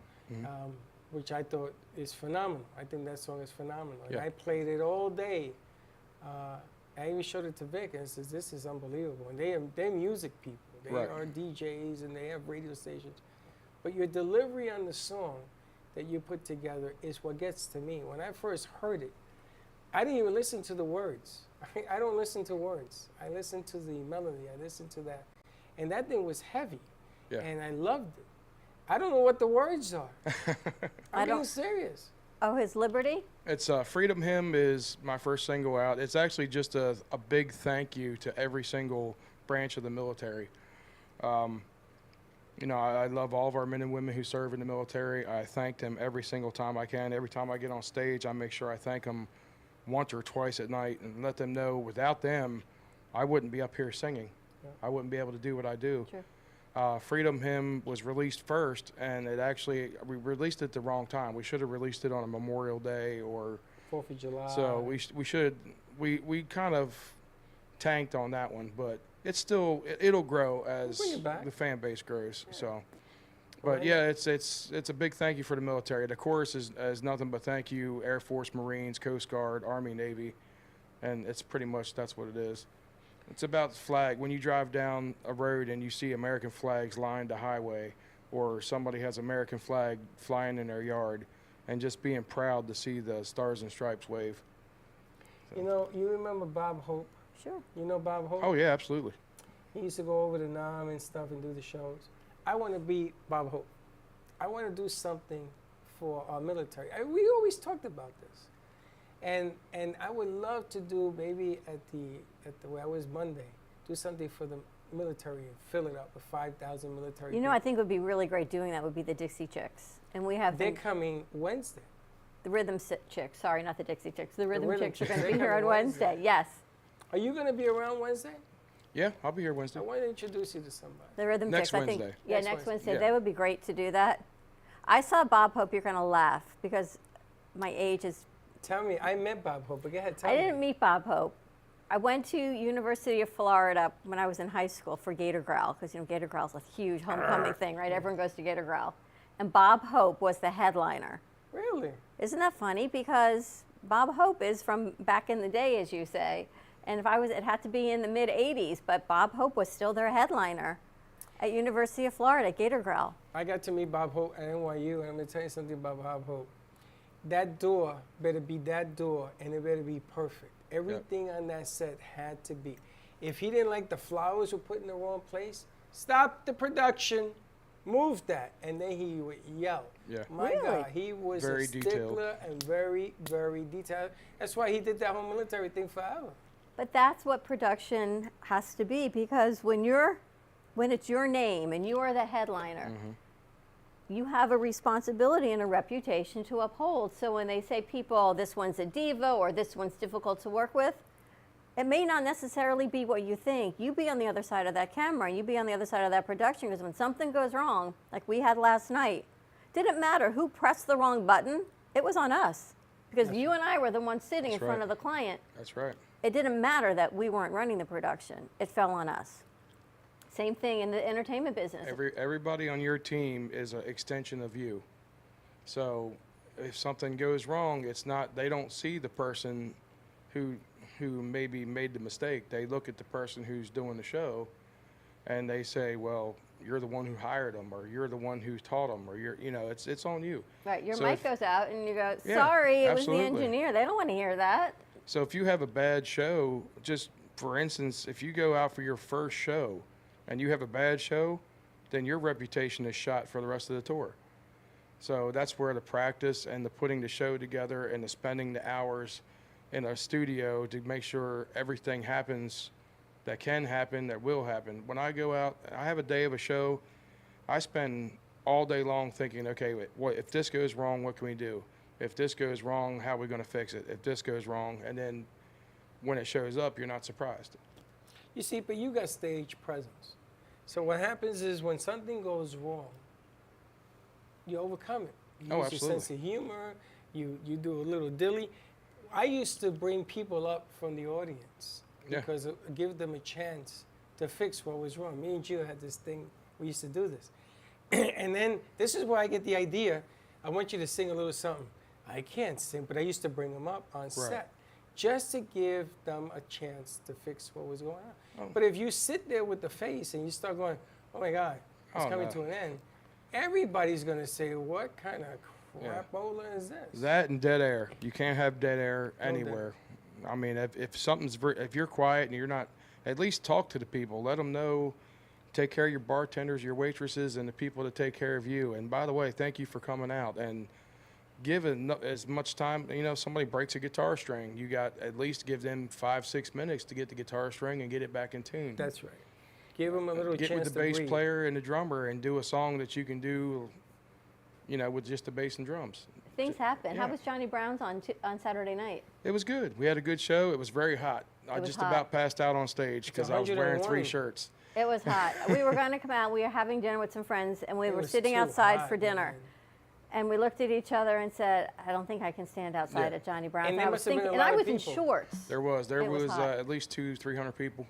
Which I thought is phenomenal. I think that song is phenomenal. And I played it all day. I even showed it to Vic and says, "This is unbelievable." And they're music people. They are DJs and they have radio stations. But your delivery on the song that you put together is what gets to me. When I first heard it, I didn't even listen to the words. I don't listen to words. I listen to the melody. I listen to that. And that thing was heavy. Yeah. And I loved it. I don't know what the words are. I'm being serious. Oh, his Liberty? It's Freedom Hymn is my first single out. It's actually just a big thank you to every single branch of the military. I love all of our men and women who serve in the military. I thank them every single time I can. Every time I get on stage, I make sure I thank them once or twice at night and let them know without them, I wouldn't be up here singing. I wouldn't be able to do what I do. True. Freedom Hymn was released first, and we released it the wrong time. We should have released it on a Memorial Day or 4th of July. So we kind of tanked on that one, but it's still it'll grow as Bring it back. the fan base grows. So, but yeah, it's a big thank you for the military. The chorus is nothing but thank you, Air Force, Marines, Coast Guard, Army, Navy, and it's pretty much that's what it is. It's about the flag. When you drive down a road and you see American flags lined the highway, or somebody has American flag flying in their yard, and just being proud to see the Stars and Stripes wave. You know, you remember Bob Hope? Sure. You know Bob Hope? Oh, yeah, absolutely. He used to go over to Nam and stuff and do the shows. I want to be Bob Hope. I want to do something for our military. We always talked about this. And I would love to do maybe at the where I was Monday, do something for the military and fill it up with 5,000 military You know, people. I think would be really great doing that would be the Dixie Chicks. And we have They're them- coming Wednesday. the Rhythm Chicks. Sorry, not the Dixie Chicks. The Rhythm Rhythm Chicks are Chicks. going to be They're here on coming Wednesday. Yes. Are you going to be around Wednesday? Yeah, I'll be here Wednesday. I want to introduce you to somebody. The Rhythm Next Chicks, I think. Wednesday. Yeah, Next next Wednesday. Wednesday. Yeah. They would be great to do that. I saw Bob Hope. You're going to laugh because my age is. Tell me, I met Bob Hope, but go ahead, tell I me. didn't meet Bob Hope. I went to University of Florida when I was in high school for Gator Growl because, you know, Gator Growl's a huge homecoming thing, right? Everyone goes to Gator Growl. And Bob Hope was the headliner. Really? Isn't that funny? Because Bob Hope is from back in the day, as you say. And it had to be in the mid 80s, but Bob Hope was still their headliner at University of Florida, Gator Growl. I got to meet Bob Hope at NYU, and I'm going to tell you something about Bob Hope. That door better be that door, and it better be perfect. Everything on that set had to be. If he didn't like the flowers were put in the wrong place, stop the production, move that. And then he would yell. Yeah. My Really? God, he was Very a stickler detailed. and very, very detailed. That's why he did that whole military thing forever. But that's what production has to be because when it's your name and you are the headliner, you have a responsibility and a reputation to uphold. So when they say people, this one's a diva or this one's difficult to work with, it may not necessarily be what you think. You be on the other side of that camera, you be on the other side of that production because when something goes wrong, like we had last night, didn't matter who pressed the wrong button, it was on us. Because you and I were the ones sitting in That's front right. of the client. That's right. It didn't matter that we weren't running the production. It fell on us. Same thing in the entertainment business. Everybody on your team is an extension of you. So if something goes wrong, it's not they don't see the person who maybe made the mistake. They look at the person who's doing the show, and they say, "Well, you're the one who hired them, or you're the one who taught them, or it's on you." Right, your So mic if- goes out and you go, Yeah, sorry, it was absolutely. the engineer. They don't want to hear that. So if you have a bad show, just for instance, if you go out for your first show and you have a bad show, then your reputation is shot for the rest of the tour. So that's where the practice and the putting the show together and the spending the hours in a studio to make sure everything happens that can happen, that will happen. When I go out, I have a day of a show, I spend all day long thinking, okay, what if this goes wrong, what can we do? If this goes wrong, how are we going to fix it? If this goes wrong, and then when it shows up, you're not surprised. You see, but you got stage presence. So what happens is when something goes wrong, you overcome it. You Oh, use your absolutely. sense of humor. You do a little dilly. I used to bring people up from the audience Yeah. because it give them a chance to fix what was wrong. Me and Gio had this thing. We used to do this. And then this is where I get the idea. I want you to sing a little something. I can't sing, but I used to bring them up on set just to give them a chance to fix what was going on. But if you sit there with the face and you start going, oh my God, it's Oh, coming no. to an end, everybody's going to say, what kind of crapola is this? That and dead air. You can't have dead air No dead anywhere. I mean, if something's if you're quiet and you're not, at least talk to the people. Let them know. Take care of your bartenders, your waitresses, and the people that take care of you. And by the way, thank you for coming out and give as much time. You know, somebody breaks a guitar string, you got at least give them 5-6 minutes to get the guitar string and get it back in tune. That's right. Give them a little Get chance with the to bass breathe. player and the drummer and do a song that you can do, you know, with just the bass and drums. Things happen. How Yeah. was Johnny Brown's on Saturday night? It was good. We had a good show. It was very hot. I was just hot. about passed out on stage because I was wearing 3 101. shirts. It was hot. We were going to come out. We were having dinner with some friends, and we It were was sitting too outside hot, for dinner. man. And we looked at each other and said, "I don't think I can stand outside Yeah. at Johnny Brown's." And there I was must have been thinking, a and I lot of was in people. shorts. There was It was hot. at least 200-300 people.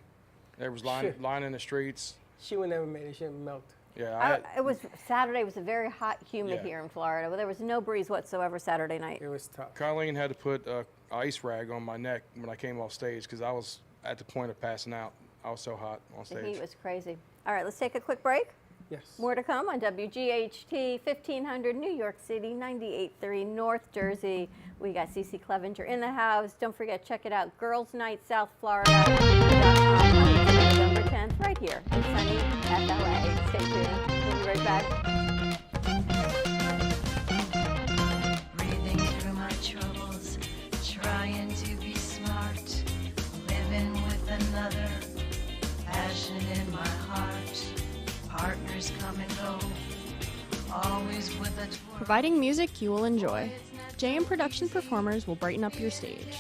There was Shit. line in the streets. She would never made it. She would melt. Yeah, It was Saturday. Was a very hot, humid Yeah. here in Florida. There was no breeze whatsoever Saturday night. It was tough. Colleen had to put an ice rag on my neck when I came off stage because I was at the point of passing out. I was so hot on The stage. heat was crazy. All right, let's take a quick break. Yes. More to come on WGHT 1500 New York City, 98.3 North Jersey. We got CeCe Clevenger in the house. Don't forget, check it out, Girls Night South Florida. November 10th, right here in sunny FLA. Stay tuned. We'll be right back. Breathing through my troubles, trying to be smart, living with another, passion in my heart, partners come and go, always with a twirl. Providing music you will enjoy. JM Production performers will brighten up your stage.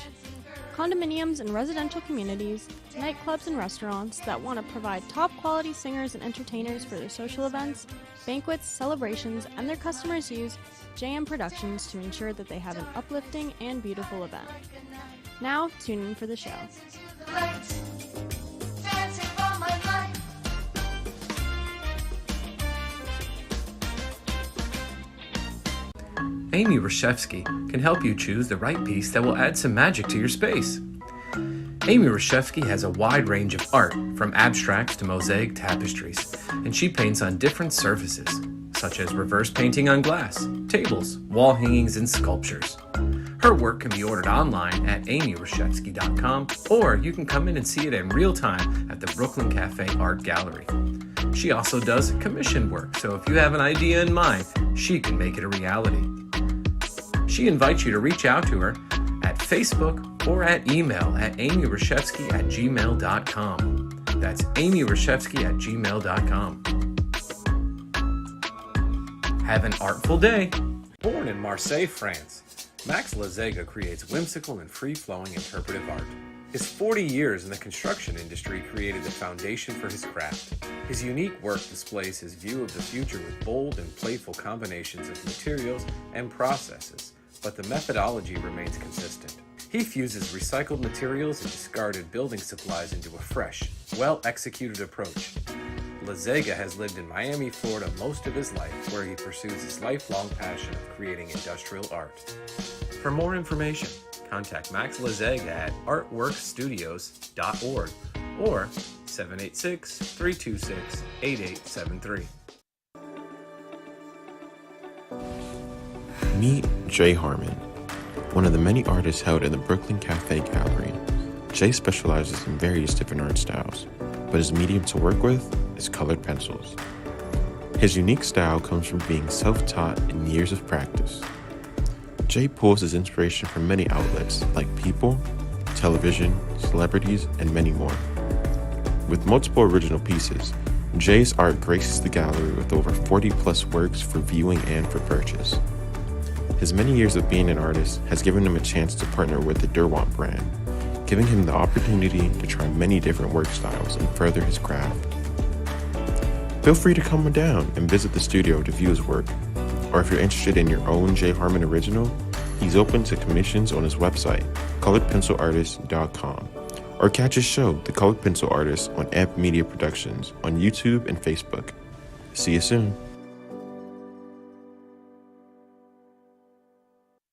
Condominiums and residential communities, nightclubs and restaurants that want to provide top quality singers and entertainers for their social events, banquets, celebrations, and their customers use JM Productions to ensure that they have an uplifting and beautiful event. Now, tune in for the show. Dancing for my life. Amy Reshevsky can help you choose the right piece that will add some magic to your space. Amy Reshevsky has a wide range of art, from abstracts to mosaic tapestries, and she paints on different surfaces, such as reverse painting on glass, tables, wall hangings, and sculptures. Her work can be ordered online at amyreshevsky.com, or you can come in and see it in real time at the Brooklyn Cafe Art Gallery. She also does commission work, so if you have an idea in mind, she can make it a reality. She invites you to reach out to her at Facebook or at email at amyreshevsky@gmail.com. That's amyreshevsky@gmail.com. Have an artful day. Born in Marseille, France, Max Lazega creates whimsical and free-flowing interpretive art. His 40 years in the construction industry created the foundation for his craft. His unique work displays his view of the future with bold and playful combinations of materials and processes, but the methodology remains consistent. He fuses recycled materials and discarded building supplies into a fresh, well-executed approach. Lazega has lived in Miami, Florida most of his life, where he pursues his lifelong passion of creating industrial art. For more information, contact Max Lazega at artworkstudios.org or 786-326-8873. Meet Jay Harmon, one of the many artists held in the Brooklyn Cafe Gallery. Jay specializes in various different art styles, but his medium to work with is colored pencils. His unique style comes from being self-taught and years of practice. Jay pulls his inspiration from many outlets like people, television, celebrities, and many more. With multiple original pieces, Jay's art graces the gallery with over 40 plus works for viewing and for purchase. His many years of being an artist has given him a chance to partner with the Derwent brand, giving him the opportunity to try many different work styles and further his craft. Feel free to come down and visit the studio to view his work, or if you're interested in your own Jay Harmon original, he's open to commissions on his website, coloredpencilartist.com, or catch his show, The Colored Pencil Artist, on Amp Media Productions on YouTube and Facebook. See you soon.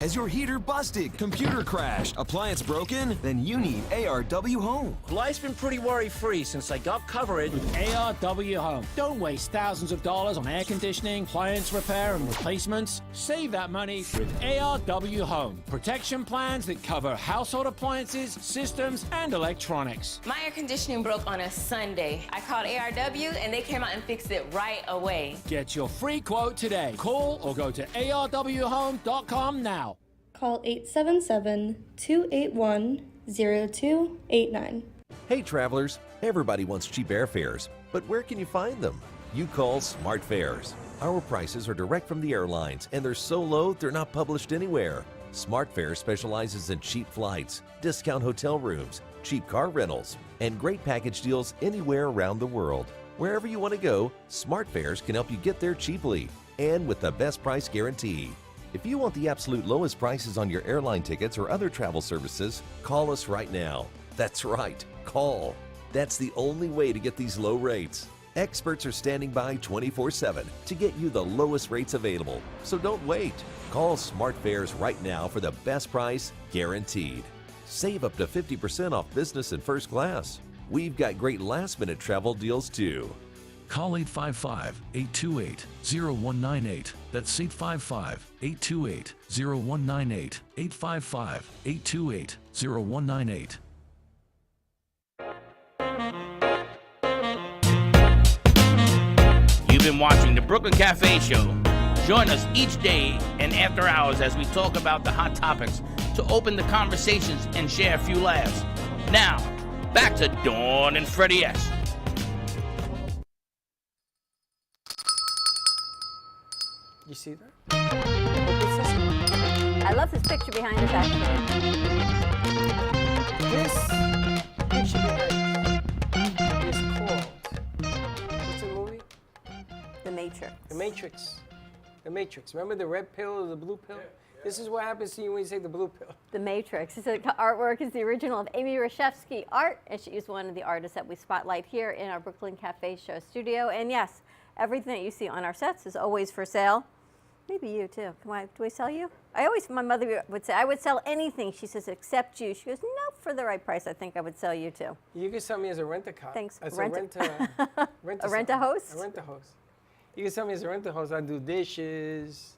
Has your heater busted, computer crashed, appliance broken? Then you need ARW Home. Life's been pretty worry-free since I got covered with ARW Home. Don't waste thousands of dollars on air conditioning, appliance repair, and replacements. Save that money with ARW Home. Protection plans that cover household appliances, systems, and electronics. My air conditioning broke on a Sunday. I called ARW and they came out and fixed it right away. Get your free quote today. Call or go to arwhome.com now. Call 877-281-0289. Hey travelers, everybody wants cheap airfares, but where can you find them? You call Smart Fares. Our prices are direct from the airlines and they're so low they're not published anywhere. Smart Fares specializes in cheap flights, discount hotel rooms, cheap car rentals, and great package deals anywhere around the world. Wherever you want to go, SmartFares can help you get there cheaply and with the best price guarantee. If you want the absolute lowest prices on your airline tickets or other travel services, call us right now. That's right, call. That's the only way to get these low rates. Experts are standing by 24/7 to get you the lowest rates available. So don't wait. Call SmartFares right now for the best price guaranteed. Save up to 50% off business and first class. We've got great last-minute travel deals too. Call 855-828-0198. That's 855-828-0198. 855-828-0198. You've been watching the Brooklyn Cafe Show. Join us each day and after hours as we talk about the hot topics to open the conversations and share a few laughs. Now, back to Dawn and Freddie S. You see that? I love this picture behind us, actually. This picture behind us is called, what's the movie? The Matrix. The Matrix. The Matrix. Remember the red pill or the blue pill? This is what happens to you when you take the blue pill. The Matrix. The artwork is the original of Amy Reshevsky art, and she is one of the artists that we spotlight here in our Brooklyn Cafe Show studio. And yes, everything that you see on our sets is always for sale. Maybe you too. Do I sell you? My mother would say, I would sell anything. She says, except you. She goes, no, for the right price, I think I would sell you too. You can sell me as a rent-a-car. Thanks. As Rent-a- a rent-a-host? A rent-a-host. You can sell me as a rent-a-host. I do dishes.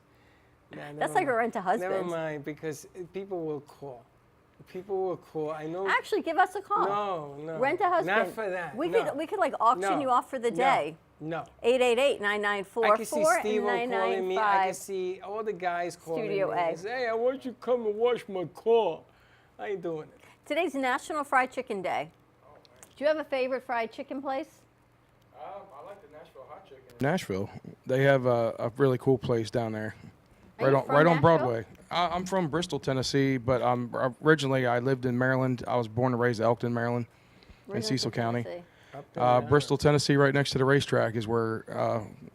That's like a rent-a-husband. Never mind, because people will call. People will call. I know. Actually, give us a call. No. Rent-a-husband. Not for that. We could like auction you off for the day. No. 888-994-4995. I can see Steve calling me. I can see all the guys calling Studio me. A. They say, hey, I want you to come and wash my car. I ain't doing it. Today's National Fried Chicken Day. Do you have a favorite fried chicken place? I like the Nashville Hot Chicken. Nashville. They have a really cool place down there. Right on Broadway. I'm from Bristol, Tennessee, but originally I lived in Maryland. I was born and raised in Elkton, Maryland, in Cecil County. Bristol, Tennessee, right next to the racetrack is where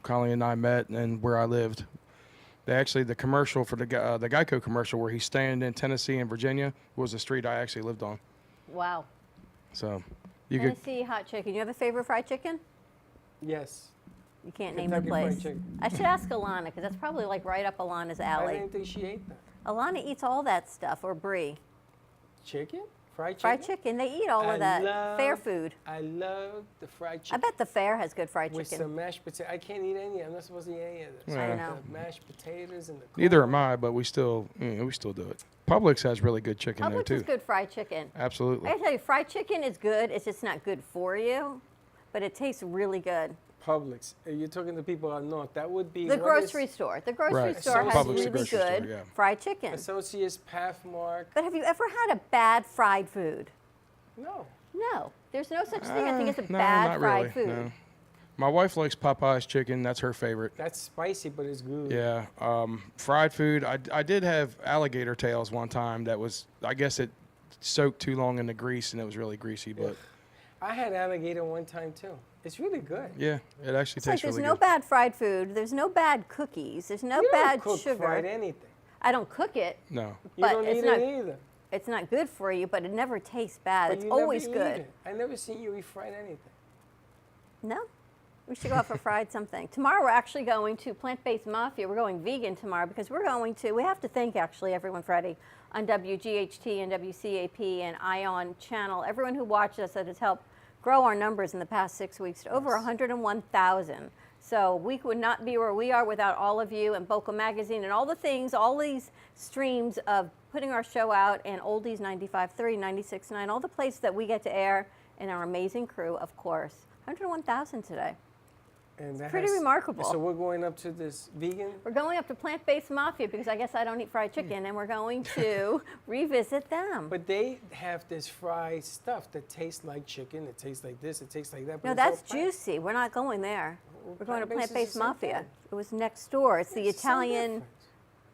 Colleen and I met and where I lived. The commercial for the Geico commercial where he's staying in Tennessee and Virginia was the street I actually lived on. Wow. So Tennessee hot chicken. You have a favorite fried chicken? Yes. You can't name the Kentucky Fried place. Chicken. I should ask Alana because that's probably like right up Alana's alley. I didn't think she ate that. Alana eats all that stuff, or Brie. Chicken? Fried chicken? Fried chicken. They eat all of that fair food. I love the fried chicken. I bet the fair has good fried With chicken. some mashed potato. I can't eat any. I'm not supposed to eat any of this. Yeah. I know. The mashed potatoes and the Neither am I, but we still do it. Publix has really good chicken there Publix too. is good fried chicken. Absolutely. I gotta tell you, fried chicken is good. It's just not good for you, but it tastes really good. Publix. You're talking to people up north. That would be The grocery store. The grocery store has Publix, really grocery good store, yeah. fried chicken. Associates, Pathmark. But have you ever had a bad fried food? No. No. There's no such thing, I think, as a No, bad not fried really, food. no. My wife likes Popeye's chicken. That's her favorite. That's spicy, but it's good. Yeah. Fried food. I did have alligator tails one time. That was, I guess it soaked too long in the grease and it was really greasy. But I had alligator one time too. It's really good. yeah, it actually It's like tastes there's really no good. bad fried food. There's no bad cookies. There's no You bad don't cook sugar. fried anything. I don't cook it. No. You But don't it's eat not, it either. It's not good for you, but it never tastes bad. But It's you never always eat good. it. I never seen you eat fried anything. No? We should go out for fried something. Tomorrow we're actually going to Plant-Based Mafia. We're going vegan tomorrow because we have to thank actually everyone, Freddie, on WGHT and WCAP and ION channel, everyone who watched us that has helped grow our numbers in the past 6 weeks to over 101,000. So we would not be where we are without all of you and Boca Magazine and all the things, all these streams of putting our show out and Oldies 95.3, 96.9, all the places that we get to air and our amazing crew, of course. 101,000 today. And that Pretty remarkable. So we're going up to this vegan. We're going up to Plant-Based Mafia because I guess I don't eat fried chicken, and we're going to revisit them. But they have this fried stuff that tastes like chicken. It tastes like this. It tastes like that. But No, it's all that's plant. juicy. We're not going there. We're going to plant-based is the Plant-Based same Mafia. thing. It was next door. It's the It's so Italian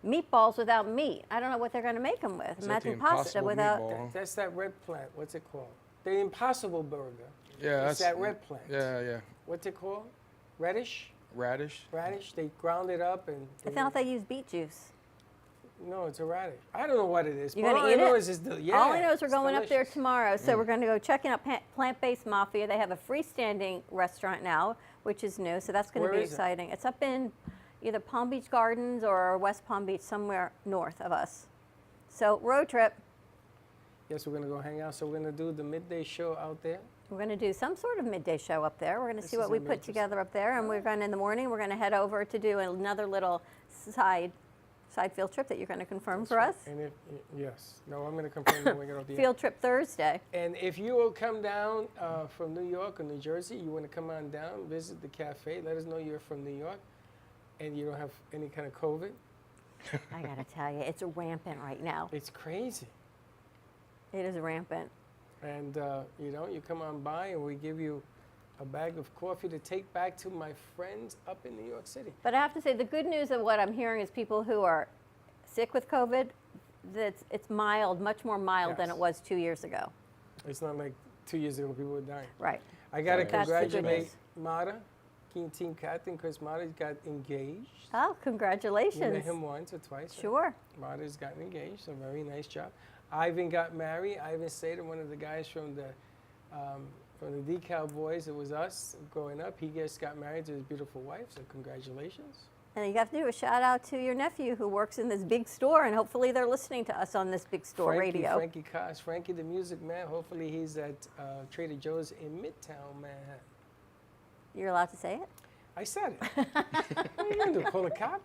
meatballs without meat. I don't know what they're going to make them with. Is that the Imagine pasta Impossible without. That's that red plant. What's it called? The Impossible Burger. Yeah, It's that red plant. Yeah. What's it called? Radish? Radish. Radish. They ground it up and. I thought they use beet juice. No, it's a radish. I don't know what it is. You but gonna all eat I know it? is it's All I know is we're it's going up there delicious. tomorrow, so we're going to go checking out Plant-Based Mafia. They have a freestanding restaurant now, which is new, so that's going to Where be is it? exciting. It's up in either Palm Beach Gardens or West Palm Beach, somewhere north of us. So road trip. Yes, we're going to go hang out. So we're going to do the midday show out there. We're going to do some sort of midday show up there. We're going to see This what is we gonna be put interesting. together up there, and we're going in the morning. We're going to head over to do another little side field trip that you're going to confirm for us. And if, yes. No, I'm going to confirm when we get off the air. Field trip Thursday. And if you will come down from New York or New Jersey, you want to come on down, visit the cafe, let us know you're from New York and you don't have any kind of COVID. I got to tell you, it's rampant right now. It's crazy. It is rampant. And, you come on by and we give you a bag of coffee to take back to my friends up in New York City. But I have to say, the good news of what I'm hearing is people who are sick with COVID, that it's mild, much more mild than Yes. it was 2 years ago. It's not like 2 years ago people were dying. Right. I got to That's the good congratulate news. Mata, Team Captain Chris Mata got engaged. Oh, We congratulations. met him once or twice. right? Sure. Mata's gotten engaged, so very nice job. Ivan got married. Ivan Sater, one of the guys from the Decal Boys, it was us growing up. He just got married to his beautiful wife, so congratulations. And you have to do a shout out to your nephew who works in this big store, and hopefully they're listening to us on this big store radio. Frankie Cox, Frankie the Music Man. Hopefully he's at Trader Joe's in Midtown Manhattan. You're allowed to say it? I said it. What are you going to do, call a cop?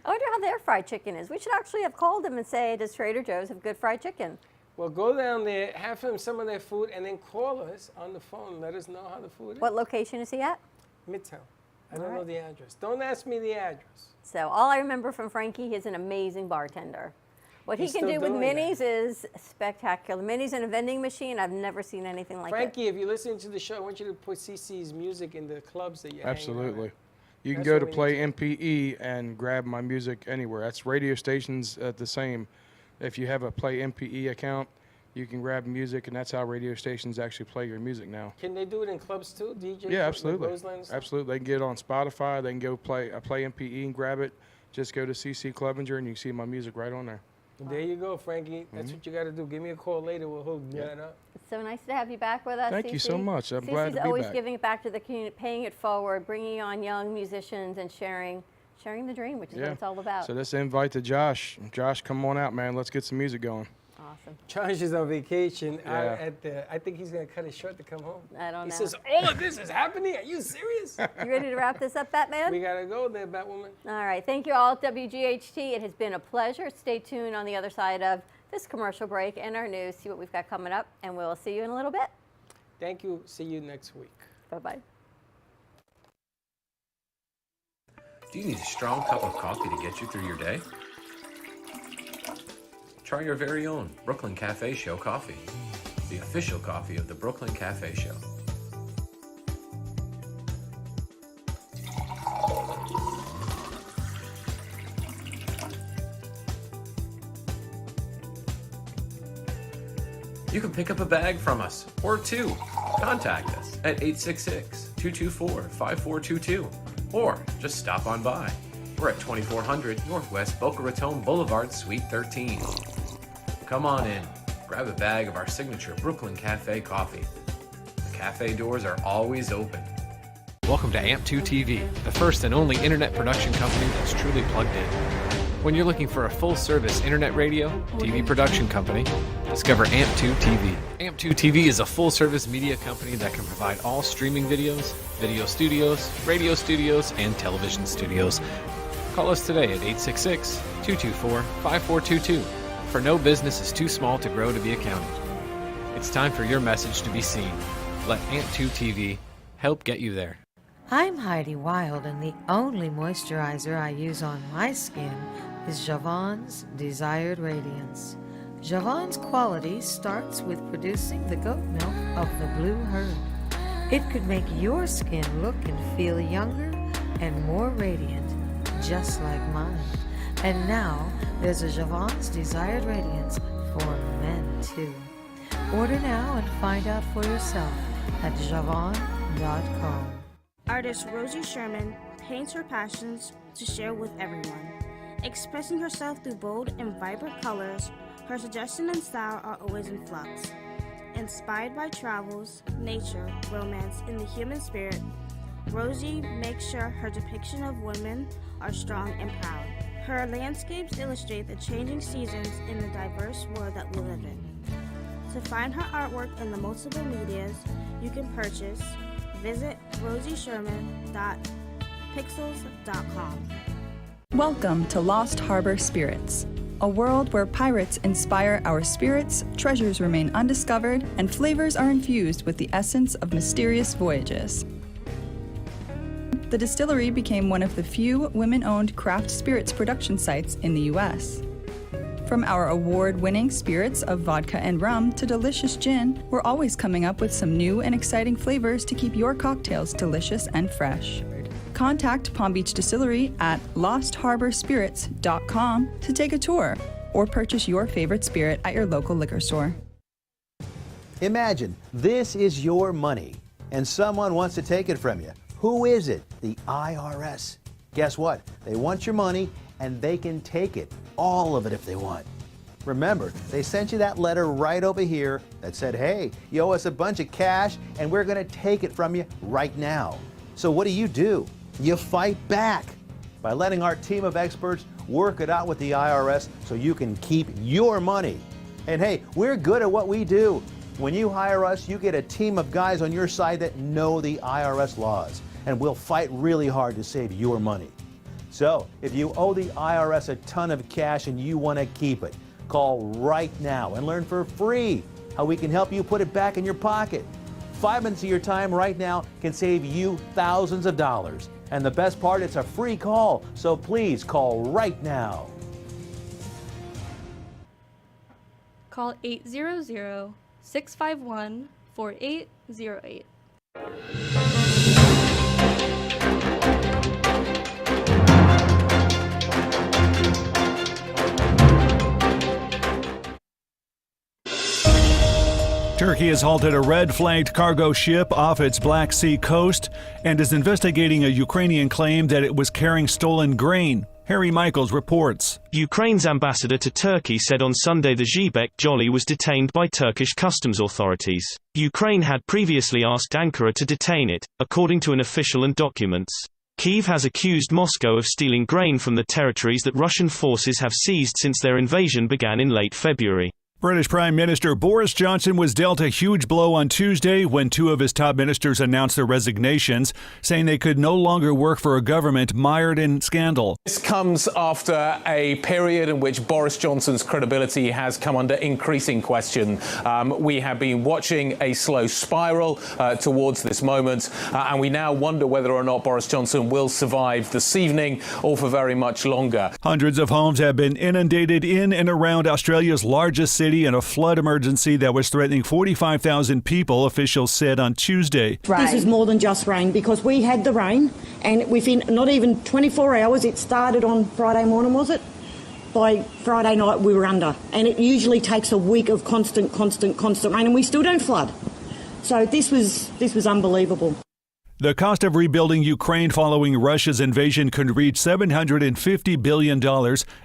I wonder how their fried chicken is. We should actually have called them and say, does Trader Joe's have good fried chicken? Well, go down there, have them some of their food, and then call us on the phone. Let us know how the food is. What location is he at? Midtown. I don't All know right. the address. Don't ask me the address. So all I remember from Frankie, he's an amazing bartender. What he He's can still do with doing that. minis is spectacular. Minis in a vending machine, I've never seen anything like it. Frankie, if you're listening to the show, I want you to put CC's music in the clubs that you're hanging out Absolutely. at. You can That's go what to we Play MPE and grab my music anywhere. That's radio stations at the same. If you have a Play MPE account, you can grab music, and that's how radio stations actually play your music now. Can they do it in clubs too, DJ? Yeah, like absolutely. Roseland and stuff? Absolutely. They can get it on Spotify. They can go play MPE and grab it. Just go to CC Clevenger, and you can see my music right on there. There you go, Frankie. That's what you got to do. Give me a call later. We'll hook that up. It's so nice to have you back with us, Thank you so Cece. much. I'm Cece's glad to be always back. giving it back to the community, paying it forward, bringing on young musicians and sharing the dream, which is what it's all about. So let's invite to Josh. Josh, come on out, man. Let's get some music going. Awesome. Josh is on vacation out Yeah. at the. I think he's gonna cut it short to come home. I don't He know. says all of this is happening. Are you serious? You ready to wrap this up, Batman? We gotta go there, Batwoman. All right. Thank you all at WGHT. It has been a pleasure. Stay tuned on the other side of this commercial break and our news. See what we've got coming up, and we'll see you in a little bit. Thank you. See you next week. Bye-bye. Do you need a strong cup of coffee to get you through your day? Try your very own Brooklyn Cafe Show coffee, the official coffee of the Brooklyn Cafe Show. You can pick up a bag from us, or two. Contact us at 866-224-5422, or just stop on by. We're at 2400 Northwest Boca Raton Boulevard, Suite 13. Come on in, grab a bag of our signature Brooklyn Cafe coffee. The cafe doors are always open. Welcome to AMP2 TV, the first and only internet production company that's truly plugged in. When you're looking for a full-service internet radio, TV production company, discover AMP2 TV. AMP2 TV is a full-service media company that can provide all streaming videos, video studios, radio studios, and television studios. Call us today at 866-224-5422, for no business is too small to grow to be accounted. It's time for your message to be seen. Let AMP2 TV help get you there. I'm Heidi Wild, and the only moisturizer I use on my skin is Javon's Desired Radiance. Javon's quality starts with producing the goat milk of the blue herd. It could make your skin look and feel younger and more radiant, just like mine. And now there's a Javon's Desired Radiance for men too. Order now and find out for yourself at javon.com. Artist Rosie Sherman paints her passions to share with everyone. Expressing herself through bold and vibrant colors, her suggestion and style are always in flux. Inspired by travels, nature, romance, and the human spirit, Rosie makes sure her depiction of women are strong and proud. Her landscapes illustrate the changing seasons in the diverse world that we live in. To find her artwork in the multiple medias you can purchase, visit rosiesherman.pixels.com. Welcome to Lost Harbor Spirits, a world where pirates inspire our spirits, treasures remain undiscovered, and flavors are infused with the essence of mysterious voyages. The distillery became one of the few women-owned craft spirits production sites in the U.S. From our award-winning spirits of vodka and rum to delicious gin, we're always coming up with some new and exciting flavors to keep your cocktails delicious and fresh. Contact Palm Beach Distillery at lostharborspirits.com to take a tour or purchase your favorite spirit at your local liquor store. Imagine this is your money and someone wants to take it from you. Who is it? The IRS. Guess what? They want your money and they can take it, all of it if they want. Remember, they sent you that letter right over here that said, hey, you owe us a bunch of cash and we're going to take it from you right now. So what do? You fight back by letting our team of experts work it out with the IRS so you can keep your money. And hey, we're good at what we do. When you hire us, you get a team of guys on your side that know the IRS laws, and we'll fight really hard to save your money. So if you owe the IRS a ton of cash and you want to keep it, call right now and learn for free how we can help you put it back in your pocket. 5 minutes of your time right now can save you thousands of dollars. And the best part, it's a free call, so please call right now. Call 800-651-4808. Turkey has halted a red-flagged cargo ship off its Black Sea coast and is investigating a Ukrainian claim that it was carrying stolen grain. Harry Michaels reports. Ukraine's ambassador to Turkey said on Sunday the Zhebek Jolly was detained by Turkish customs authorities. Ukraine had previously asked Ankara to detain it, according to an official and documents. Kyiv has accused Moscow of stealing grain from the territories that Russian forces have seized since their invasion began in late February. British Prime Minister Boris Johnson was dealt a huge blow on Tuesday when two of his top ministers announced their resignations, saying they could no longer work for a government mired in scandal. This comes after a period in which Boris Johnson's credibility has come under increasing question. We have been watching a slow spiral towards this moment, and we now wonder whether or not Boris Johnson will survive this evening or for very much longer. Hundreds of homes have been inundated in and around Australia's largest city in a flood emergency that was threatening 45,000 people, officials said on Tuesday. This is more than just rain, because we had the rain and within not even 24 hours, it started on Friday morning, was it? By Friday night we were under, and it usually takes a week of constant rain and we still don't flood. So this was unbelievable. The cost of rebuilding Ukraine following Russia's invasion could reach $750 billion,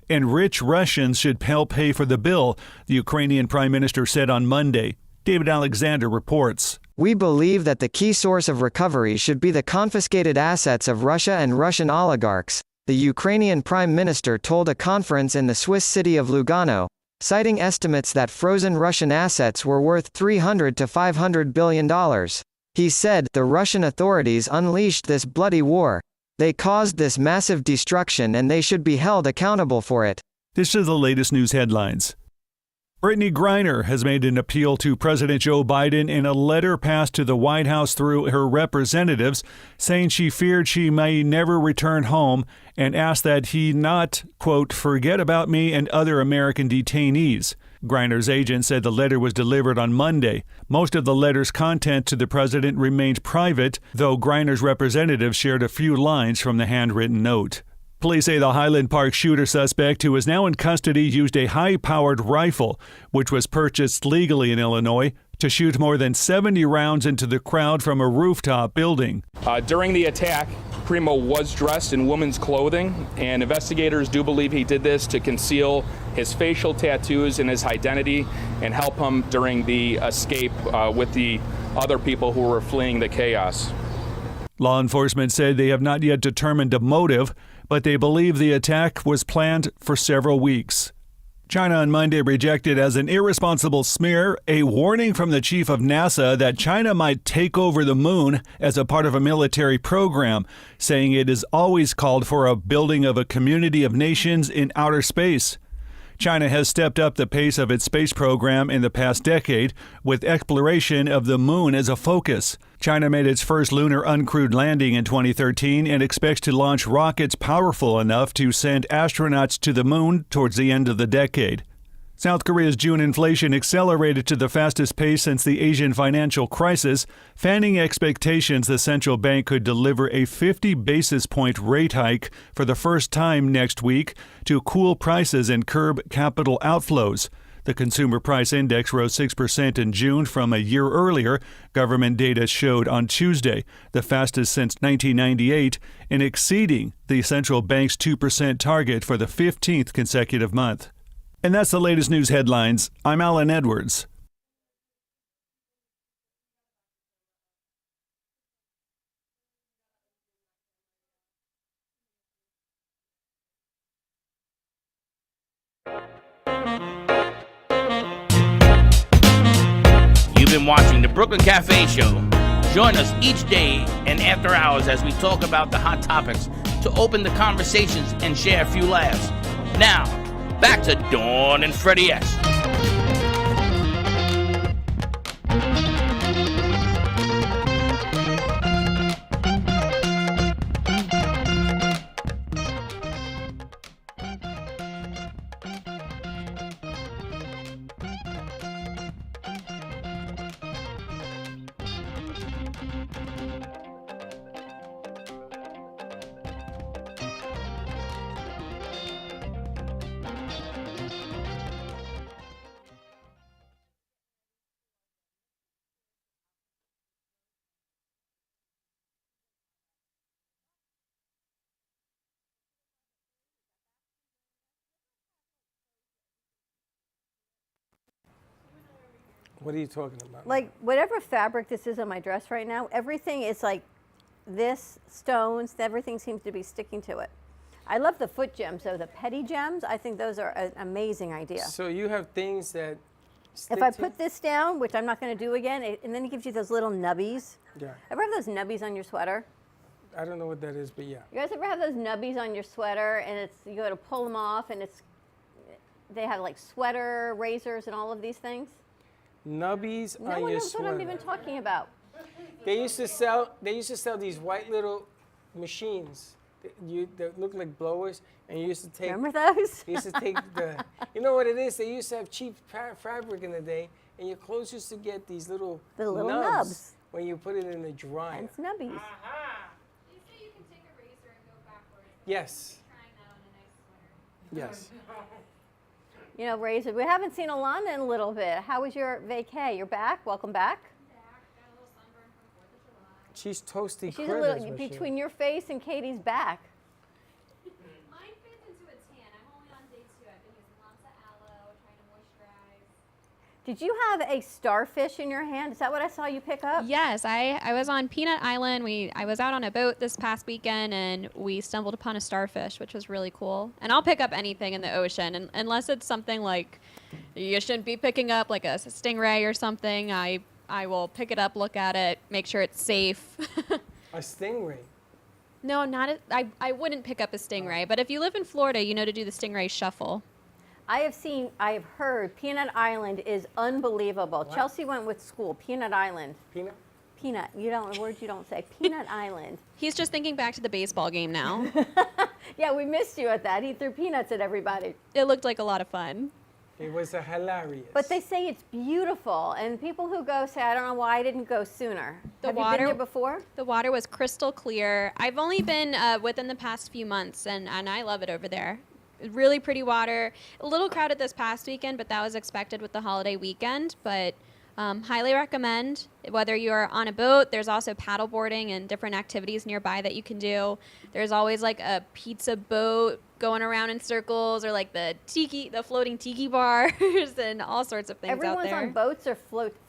and rich Russians should help pay for the bill, the Ukrainian Prime Minister said on Monday. David Alexander reports. We believe that the key source of recovery should be the confiscated assets of Russia and Russian oligarchs, the Ukrainian Prime Minister told a conference in the Swiss city of Lugano, citing estimates that frozen Russian assets were worth $300 to $500 billion. He said, the Russian authorities unleashed this bloody war. They caused this massive destruction and they should be held accountable for it. This is the latest news headlines. Brittany Griner has made an appeal to President Joe Biden in a letter passed to the White House through her representatives, saying she feared she may never return home and asked that he not, quote, forget about me and other American detainees. Griner's agent said the letter was delivered on Monday. Most of the letter's content to the president remained private, though Griner's representative shared a few lines from the handwritten note. Police say the Highland Park shooter suspect, who is now in custody, used a high-powered rifle, which was purchased legally in Illinois, to shoot more than 70 rounds into the crowd from a rooftop building. During the attack, Primo was dressed in women's clothing, and investigators do believe he did this to conceal his facial tattoos and his identity and help him during the escape with the other people who were fleeing the chaos. Law enforcement said they have not yet determined a motive, but they believe the attack was planned for several weeks. China on Monday rejected as an irresponsible smear a warning from the chief of NASA that China might take over the moon as a part of a military program, saying it has always called for a building of a community of nations in outer space. China has stepped up the pace of its space program in the past decade, with exploration of the moon as a focus. China made its first lunar uncrewed landing in 2013 and expects to launch rockets powerful enough to send astronauts to the moon towards the end of the decade. South Korea's June inflation accelerated to the fastest pace since the Asian financial crisis, fanning expectations the central bank could deliver a 50 basis point rate hike for the first time next week to cool prices and curb capital outflows. The Consumer Price Index rose 6% in June from a year earlier, government data showed on Tuesday, the fastest since 1998, and exceeding the central bank's 2% target for the 15th consecutive month. And that's the latest news headlines. I'm Alan Edwards. You've been watching the Brooklyn Cafe Show. Join us each day and after hours as we talk about the hot topics to open the conversations and share a few laughs. Now, back to Dawn and Freddie S. What are you talking about? Like, whatever fabric this is on my dress right now, everything is like this, stones, everything seems to be sticking to it. I love the foot gems, though. The petty gems, I think those are an amazing idea. So you have things that stick If I to- put this down, which I'm not going to do again, and then it gives you those little nubbies. Yeah. Ever have those nubbies on your sweater? I don't know what that is, but yeah. You guys ever have those nubbies on your sweater, and it's you go to pull them off, and they have like sweater razors and all of these things? Nubbies No on one your knows sweater. what I'm even talking about. They used to sell these white little machines that look like blowers, and you used to take. Remember those? You used to take the. You know what it is? They used to have cheap fabric in the day, and your clothes used to get these little. The little nubs. When you put it in the dryer. And nubbies. Yes. Yes. You know, razor. We haven't seen Alana in a little bit. How was your vacay? You're back. Welcome back. She's toasty She's a critters. little was she? between your face and Katie's back. Mine fits into a tan. I'm only on day 2. I've been using lots of aloe, trying to moisturize. Did you have a starfish in your hand? Is that what I saw you pick up? Yes, I was on Peanut Island. I was out on a boat this past weekend, and we stumbled upon a starfish, which was really cool. And I'll pick up anything in the ocean, and unless it's something like you shouldn't be picking up, like a stingray or something. I will pick it up, look at it, make sure it's safe. A stingray. No, I wouldn't pick up a stingray, but if you live in Florida, you know to do the stingray shuffle. I have heard Peanut Island is unbelievable. What? Chelsea went with school. Peanut Island. Peanut? Peanut. You don't, words you don't say. Peanut Island. He's just thinking back to the baseball game now. Yeah, we missed you at that. He threw peanuts at everybody. It looked like a lot of fun. It was a hilarious. But they say it's beautiful, and people who go say, I don't know why I didn't go sooner. Have you been there before? The water was crystal clear. I've only been within the past few months, and I love it over there. Really pretty water. A little crowded this past weekend, but that was expected with the holiday weekend. But highly recommend. Whether you're on a boat, there's also paddle boarding and different activities nearby that you can do. There's always like a pizza boat going around in circles, or like the floating tiki bars, and all sorts of things out Everyone's there. on boats or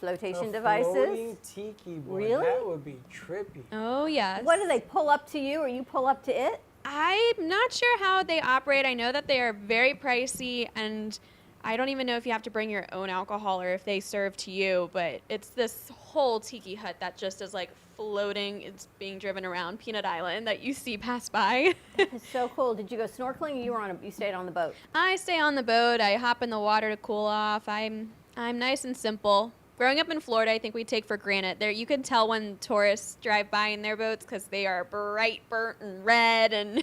flotation devices. Floating tiki board. Really? That would be trippy. Oh, yes. What do they pull up to you, or you pull up to it? I'm not sure how they operate. I know that they are very pricey, and I don't even know if you have to bring your own alcohol or if they serve to you, but it's this whole tiki hut that just is like floating. It's being driven around Peanut Island that you see pass by. It's so cool. Did you go snorkeling, or you stayed on the boat? I stay on the boat. I hop in the water to cool off. I'm nice and simple. Growing up in Florida, I think we take for granted. There, you can tell when tourists drive by in their boats because they are bright, burnt, and red, and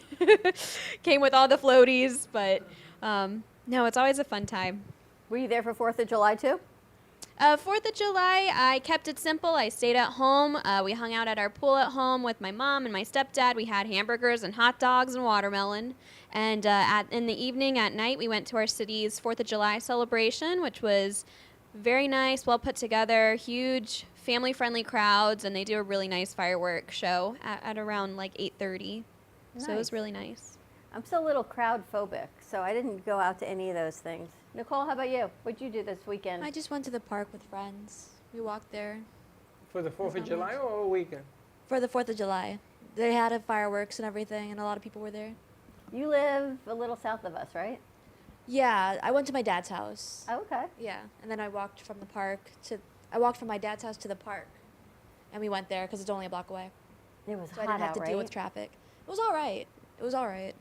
came with all the floaties. But no, it's always a fun time. Were you there for 4th of July too? 4th of July, I kept it simple. I stayed at home. We hung out at our pool at home with my mom and my stepdad. We had hamburgers and hot dogs and watermelon. And in the evening, at night, we went to our city's 4th of July celebration, which was very nice, well put together, huge family-friendly crowds, and they do a really nice fireworks show at around like 8:30. So it was Nice. really nice. I'm still a little crowd phobic, so I didn't go out to any of those things. Nicole, how about you? What'd you do this weekend? I just went to the park with friends. We walked there For the 4th of That's not July much. or a weekend? for the 4th of July. They had fireworks and everything, and a lot of people were there. You live a little south of us, right? Yeah, I went to my dad's house. Oh, okay. Yeah, and then I walked from I walked from my dad's house to the park, and we went there because it's only a block away. It was so I hot didn't have out, to right? deal with traffic. It was all right. It was all right.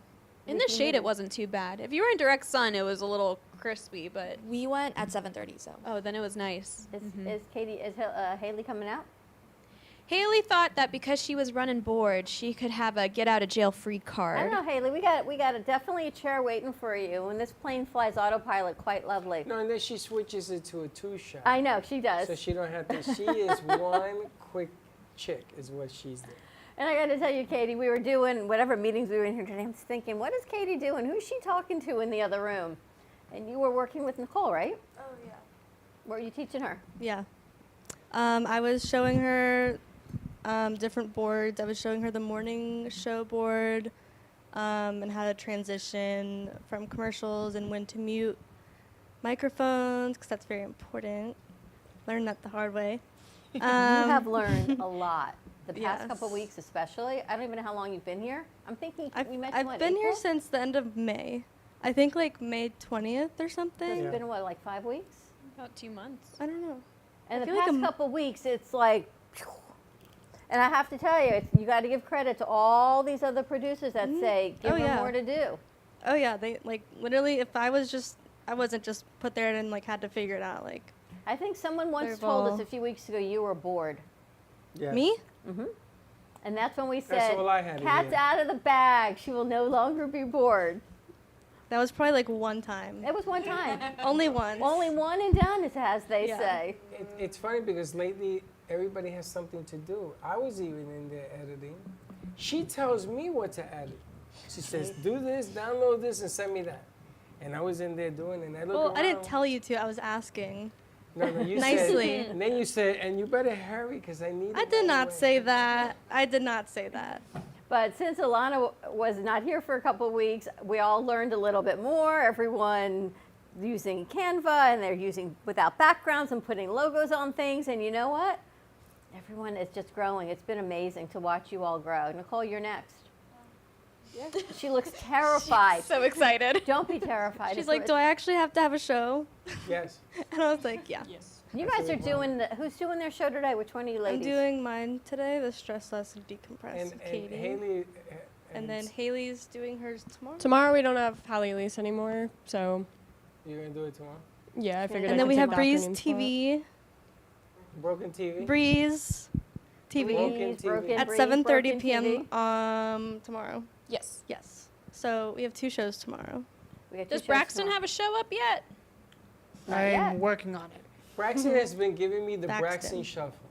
In the shade, it wasn't too bad. If you were in direct sun, it was a little crispy, but we went at 7:30. So oh, then it was nice. Is Haley coming out? Haley thought that because she was running board, she could have a get out of jail free card. I don't know, Haley. We got definitely a chair waiting for you, and this plane flies autopilot quite lovely. No, and then she switches it to a 2-shot. I know, she does. So she don't have to. She is one quick chick, is what she's doing. And I got to tell you, Katie, we were doing whatever meetings we were in here today. I was thinking, what is Katie doing? Who's she talking to in the other room? And you were working with Nicole, right? Oh, yeah. What were you teaching her? Yeah. I was showing her different boards. I was showing her the morning show board and how to transition from commercials and when to mute microphones, because that's very important. Learned that the hard way. You have learned a lot. The past Yes. couple weeks especially. I don't even know how long you've been here. I'm thinking we met I've what, been here April? since the end of May. I think like May 20th or It's something. been what, like 5 weeks? About 2 months. I don't know. And I the feel like past couple weeks, it's like, and I have to tell you, you got to give credit to all these other producers that say, give Oh, them yeah. more to do. Oh yeah, they like literally. If I wasn't just put there and like had to figure it out. Like I think someone once They've told us all- a few weeks ago you were bored. Yes. me? Mm-hmm. And that's when we That's said, all I had to cat's hear. out of the bag. She will no longer be bored. That was probably like one time. It was one time. Only once. Only one and done, as they Yeah. say. It's funny because lately everybody has something to do. I was even in there editing. She tells me what to edit. She says, do this, download this, and send me that. And I was in there doing it, and I look Well, around. I didn't tell you to. I was asking. No, you Nicely. said, and then you said, and you better hurry because I need it. I did right not away." say that. I did not say that. But since Alana was not here for a couple of weeks, we all learned a little bit more. Everyone using Canva, and they're using without backgrounds and putting logos on things. And you know what? Everyone is just growing. It's been amazing to watch you all grow. Nicole, you're next. She looks terrified. So excited. Don't be terrified. She's It's- like, do I actually have to have a show? Yes. And I was like, yeah. Yes. You guys are doing, who's doing their show today? Which one of you I'm ladies? doing mine today, the Stress Less and Decompress And with Katie. Haley. And then Haley's doing hers tomorrow. Tomorrow we don't have Hallie Elise anymore, so You're going to do it tomorrow? yeah, I figured. And I then could we take have the Breeze afternoon slot. TV. Broken TV? Breeze TV Broken TV. at Breeze, 7:30 Broken p.m. TV. Tomorrow. Yes. Yes. So we have 2 shows tomorrow. We got Does two shows Braxton tomorrow. have a show up yet? Not yet. I'm working on it. Braxton has been giving me the Braxton. Braxton Shuffle.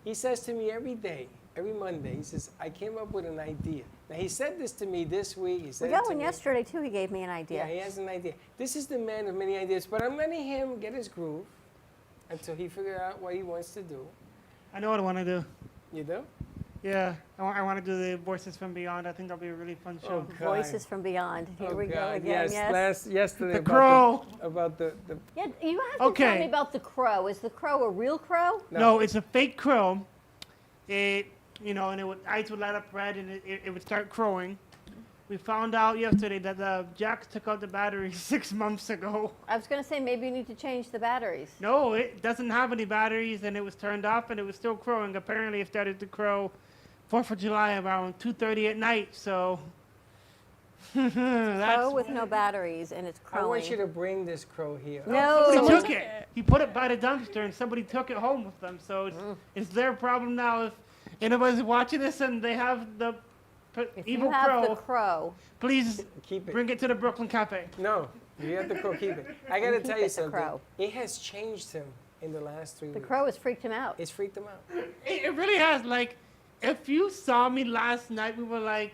He says to me every day, every Monday, he says, I came up with an idea. Now, he said this to me this week. He said We it got to one me. yesterday, too. He gave me an idea. Yeah, he has an idea. This is the man of many ideas, but I'm letting him get his groove until he figures out what he wants to do. I know what I want to do. You do? Yeah, I want to do the Voices from Beyond. I think that'll be a really fun show. Voices from Beyond. Here we go God, again. yes. Yesterday The about Crow. About the Yeah, you have to tell Okay. me about the crow. Is the crow a real crow? No, it's a fake crow. It, and it would eyes would light up red, and it would start crowing. We found out yesterday that the jacks took out the battery 6 months ago. I was going to say maybe you need to change the batteries. No, it doesn't have any batteries, and it was turned off, and it was still crowing. Apparently, it started to crow 4th of July around 2:30 at night. So that's Crow with no batteries, and it's I crowing. want you to bring this crow here. No. Somebody took it. He put it by the dumpster, and somebody took it home with them. So it's their problem now. If anybody's watching this and they have the If evil you have crow, the crow, please Keep it. bring it to the Brooklyn Cafe. No, you have the crow. Keep it. I got to Keep tell it, you the something. crow. It has changed him in the last 3 the weeks. crow has freaked him out. It's freaked him out. It really has. Like, if you saw me last night, we were like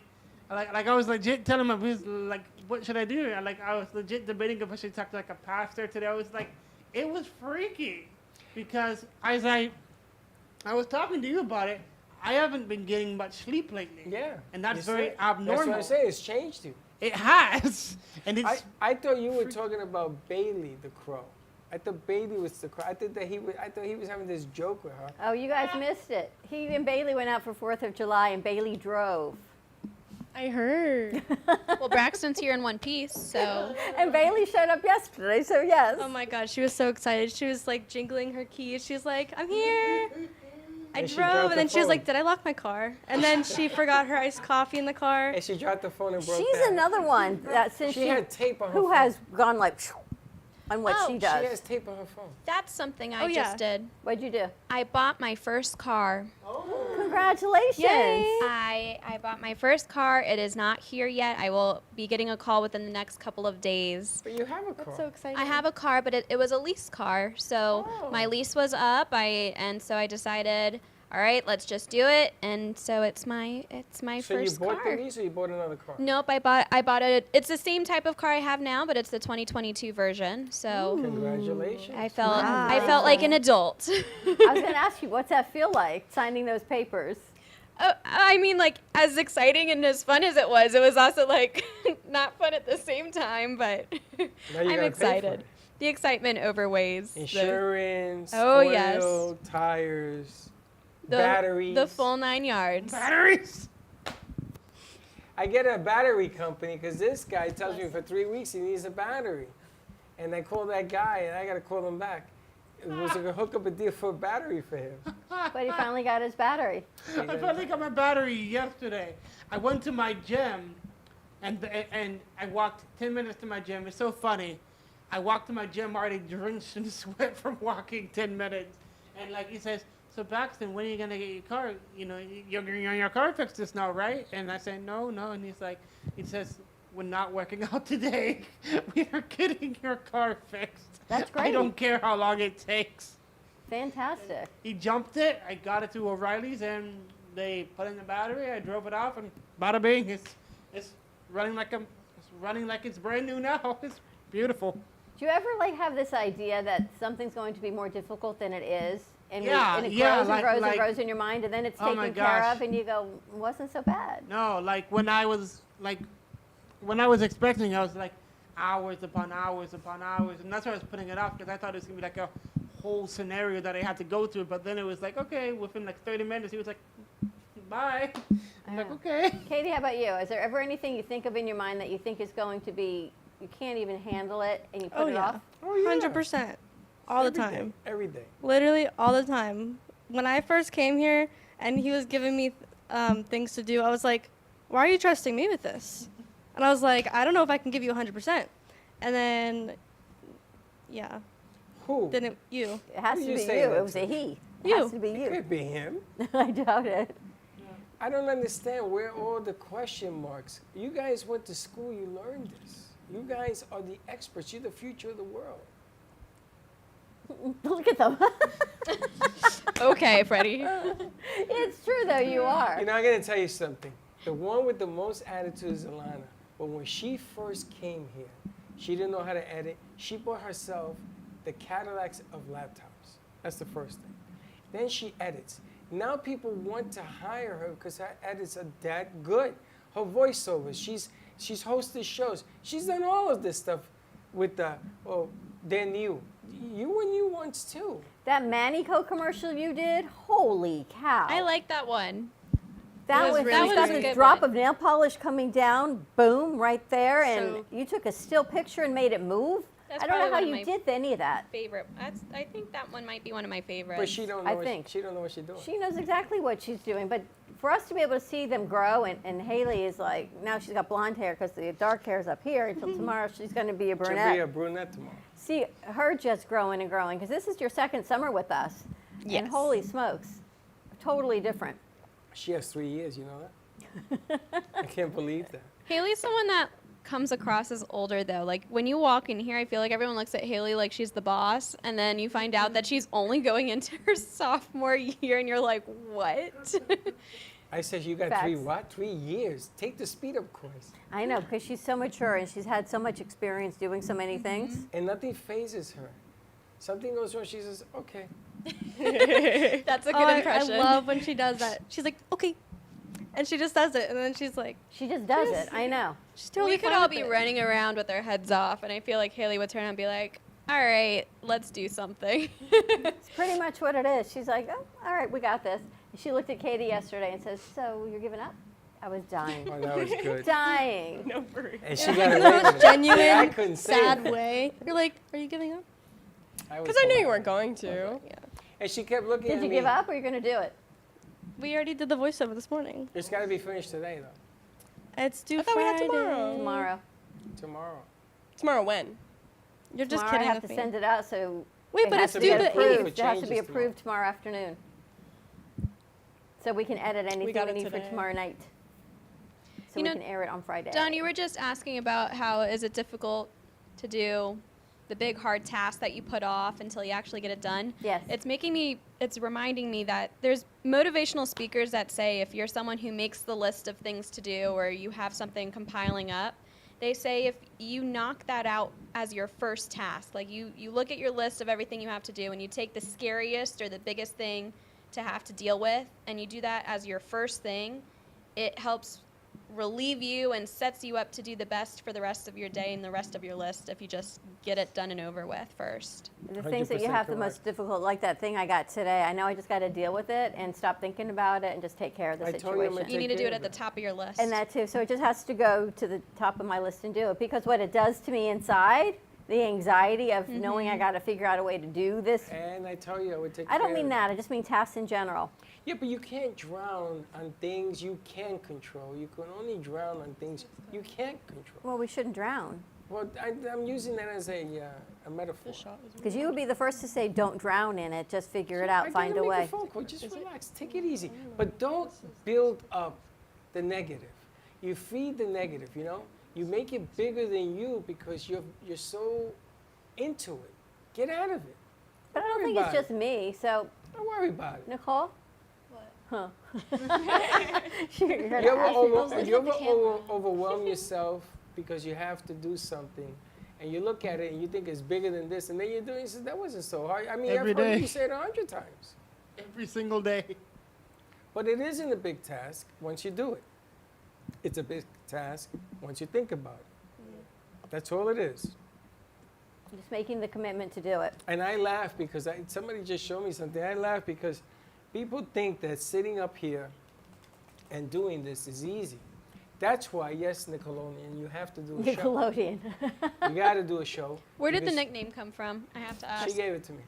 I was legit telling my business, like, what should I do? I was legit debating if I should talk to like a pastor today. I was like, it was freaky, because as I was talking to you about it, I haven't been getting much sleep lately. Yeah. And that's You very see? abnormal. That's what I'm saying. It's changed you. It has, and it's. I thought you were talking about Bailey the crow. I thought Bailey was the crow. I thought he was having this joke with her. Oh, you guys missed it. He and Bailey went out for 4th of July, and Bailey drove. I heard. Well, Braxton's here in one piece, so. And Bailey showed up yesterday, so yes. Oh my God, she was so excited. She was like jingling her keys. She was like, I'm here. I And she drove, dropped and then the she was phone. like, did I lock my car? And then she forgot her iced coffee in the car. And she dropped the phone and broke She's down. another one that since She had tape on her who phone. has gone like on what Oh, she she does. She has tape on her phone. That's something I Oh, yeah. just did. What'd you do? I bought my first car. Congratulations. Yay. I bought my first car. It is not here yet. I will be getting a call within the next couple of days. But you have a car. That's so exciting. I have a car, but it was a lease car. So my lease was up. So I decided, all right, let's just do it. And so it's my So first you bought car. the lease or you bought another car? Nope, I bought it. It's the same type of car I have now, but it's the 2022 version. So Congratulations. I felt like an adult. I was going to ask you, what's that feel like, signing those papers? I mean, like, as exciting and as fun as it was also like not fun at the same time, but Now you I'm gotta pay for excited. it. The excitement overweighs the- Insurance, Oh, oil, yes. tires, the batteries. the full 9 yards. Batteries. I get a battery company because this guy tells me for 3 weeks he needs a battery. And I call that guy and I got to call him back. It was going to hook up a deal for a battery for him. But he finally got his battery. I finally got my battery yesterday. I went to my gym, and I walked 10 minutes to my gym. It's so funny. I walked to my gym already drenched in sweat from walking 10 minutes. And like he says, so Braxton, when are you gonna get your car? You're getting your car fixed this now, right? And I say, no. And he says, we're not working out today. We are getting your car fixed. That's I great. don't care how long it takes. Fantastic. He jumped it. I got it to O'Reilly's, and they put in the battery. I drove it off, and bada bing, it's running like it's brand new now. It's beautiful. Do you ever have this idea that something's going to be more difficult than it is? And, Yeah, and it yeah, grows and grows like- and grows in your mind, and then it's Oh my taken care gosh. of, and you go, it wasn't so bad. No, when I was expecting, I was like hours upon hours, and that's why I was putting it off, because I thought it was gonna be like a whole scenario that I had to go through. But then it was like, okay, within like 30 minutes, he was like, bye. I'm like, okay. Katie, how about you? Is there ever anything you think of in your mind that you think is going to be, you can't even handle it, and you put Oh, it yeah. off? 100%. All the Every day, time. Every day. Literally all the time. When I first came here and he was giving me things to do, I was like, why are you trusting me with this? And I was like, I don't know if I can give you 100%. And then, yeah. Who? Then you. It has Who to you be saying you. that It was to? a he. It You. has to be It you. could be him. I doubt it. I don't understand where all the question marks. You guys went to school, you learned this. You guys are the experts. You're the future of the world. Look at them. Okay, Freddie. It's true though, you are. You know, I'm gonna tell you something. The one with the most attitude is Alana. But when she first came here, she didn't know how to edit. She bought herself the Cadillacs of laptops. That's the first thing. Then she edits. Now people want to hire her because her edits are that good. Her voiceovers, she's hosted shows. She's done all of this stuff with they're new. You were new once too. That Manico commercial you did, holy cow. I like that one. That was really got good. this drop of nail polish coming down, boom, right there, and you took a still picture and made it move. That's I don't know how probably one you of my did any of that. Favorite. I think that one might be one of my favorites. But she don't know. She don't know what she's doing. She knows exactly what she's doing, but for us to be able to see them grow, and Haley is like, now she's got blonde hair because the dark hair is up here until tomorrow she's going to be a brunette. She'll be a brunette tomorrow. See her just growing and growing because this is your second summer with us. Yes. And holy smokes, totally different. She has 3 years, you know that? I can't believe that. Haley's someone that comes across as older though. Like when you walk in here, I feel like everyone looks at Haley like she's the boss, and then you find out that she's only going into her sophomore year, and you're like, what? I said you got Facts. 3 years. Take the speed up course. I know, because she's so mature and she's had so much experience doing so many things. And nothing phases her. Something goes wrong, she says, okay. That's a good impression. I love when she does that. She's like, okay. And she just does it, and then she's like... She just does it, I know. She's totally We could fine all with be it. running around with our heads off, and I feel like Haley would turn around and be like, all right, let's do something. It's pretty much what it is. She's like, oh, all right, we got this. And she looked at Katie yesterday and says, so you're giving up? I was dying. Oh, that was good. Dying. No worries. And she got In away the with most it. genuine, Yeah, I couldn't say sad it. way. You're like, are you giving up? Because I knew you weren't going to. Yeah. And she kept looking at Did me. you give up or are you going to do it? We already did the voiceover this morning. It's got to be finished today, though. It's due I thought we had Friday. tomorrow. Tomorrow. Tomorrow. Tomorrow when? You're just Tomorrow kidding I have with to me. send it out, so Wait, it but has it's to due be the approved. 8th. It has to be Changes approved tomorrow afternoon. So we can edit anything we got it need for today. tomorrow night. So You we know, can air it on Friday. Don, you were just asking about how is it difficult to do the big hard task that you put off until you actually get it done. Yes. It's reminding me that there's motivational speakers that say if you're someone who makes the list of things to do or you have something compiling up, they say if you knock that out as your first task, like you look at your list of everything you have to do and you take the scariest or the biggest thing to have to deal with and you do that as your first thing, it helps relieve you and sets you up to do the best for the rest of your day and the rest of your list if you just get it done and over with first. The things that you 100% have the correct. most difficult, like that thing I got today, I know I just got to deal with it and stop thinking about it and just take care of the I told you I'm situation. gonna You need to Take do it care at the of it. top of your list. And that too. So it just has to go to the top of my list and do it because what it does to me inside, the anxiety of knowing I got to figure out a way to do this. And I tell you, I would take I don't care mean of it. that. I just mean tasks in general. Yeah, but you can't drown on things you can control. You can only drown on things you can't control. Well, we shouldn't drown. Well, I'm using that as a metaphor. Because you would be the first to say, don't drown in it. Just figure it out. I Find gotta a make way. A phone call. Just relax. Take it easy. But don't build up the negative. You feed the negative, you know? You make it bigger than you because you're so into it. Get out of it. But I don't worry think it's about just me. So, Don't worry about it. Nicole? What? Huh. You're You gonna ever, ask me? overwhelm yourself because you have to do something and you look at it and you think it's bigger than this and then you're doing it, that wasn't so hard. I mean, Every I've heard day. you say it 100 times. Every single day. But it isn't a big task once you do it. It's a big task once you think about it. That's all it is. Just making the commitment to do it. And I laugh because somebody just showed me something. I laugh because people think that sitting up here and doing this is easy. That's why, yes, Nickelodeon, you have to do a show. Nickelodeon. You got to do a show. Where did the because nickname come from? I have to ask. She gave it to me.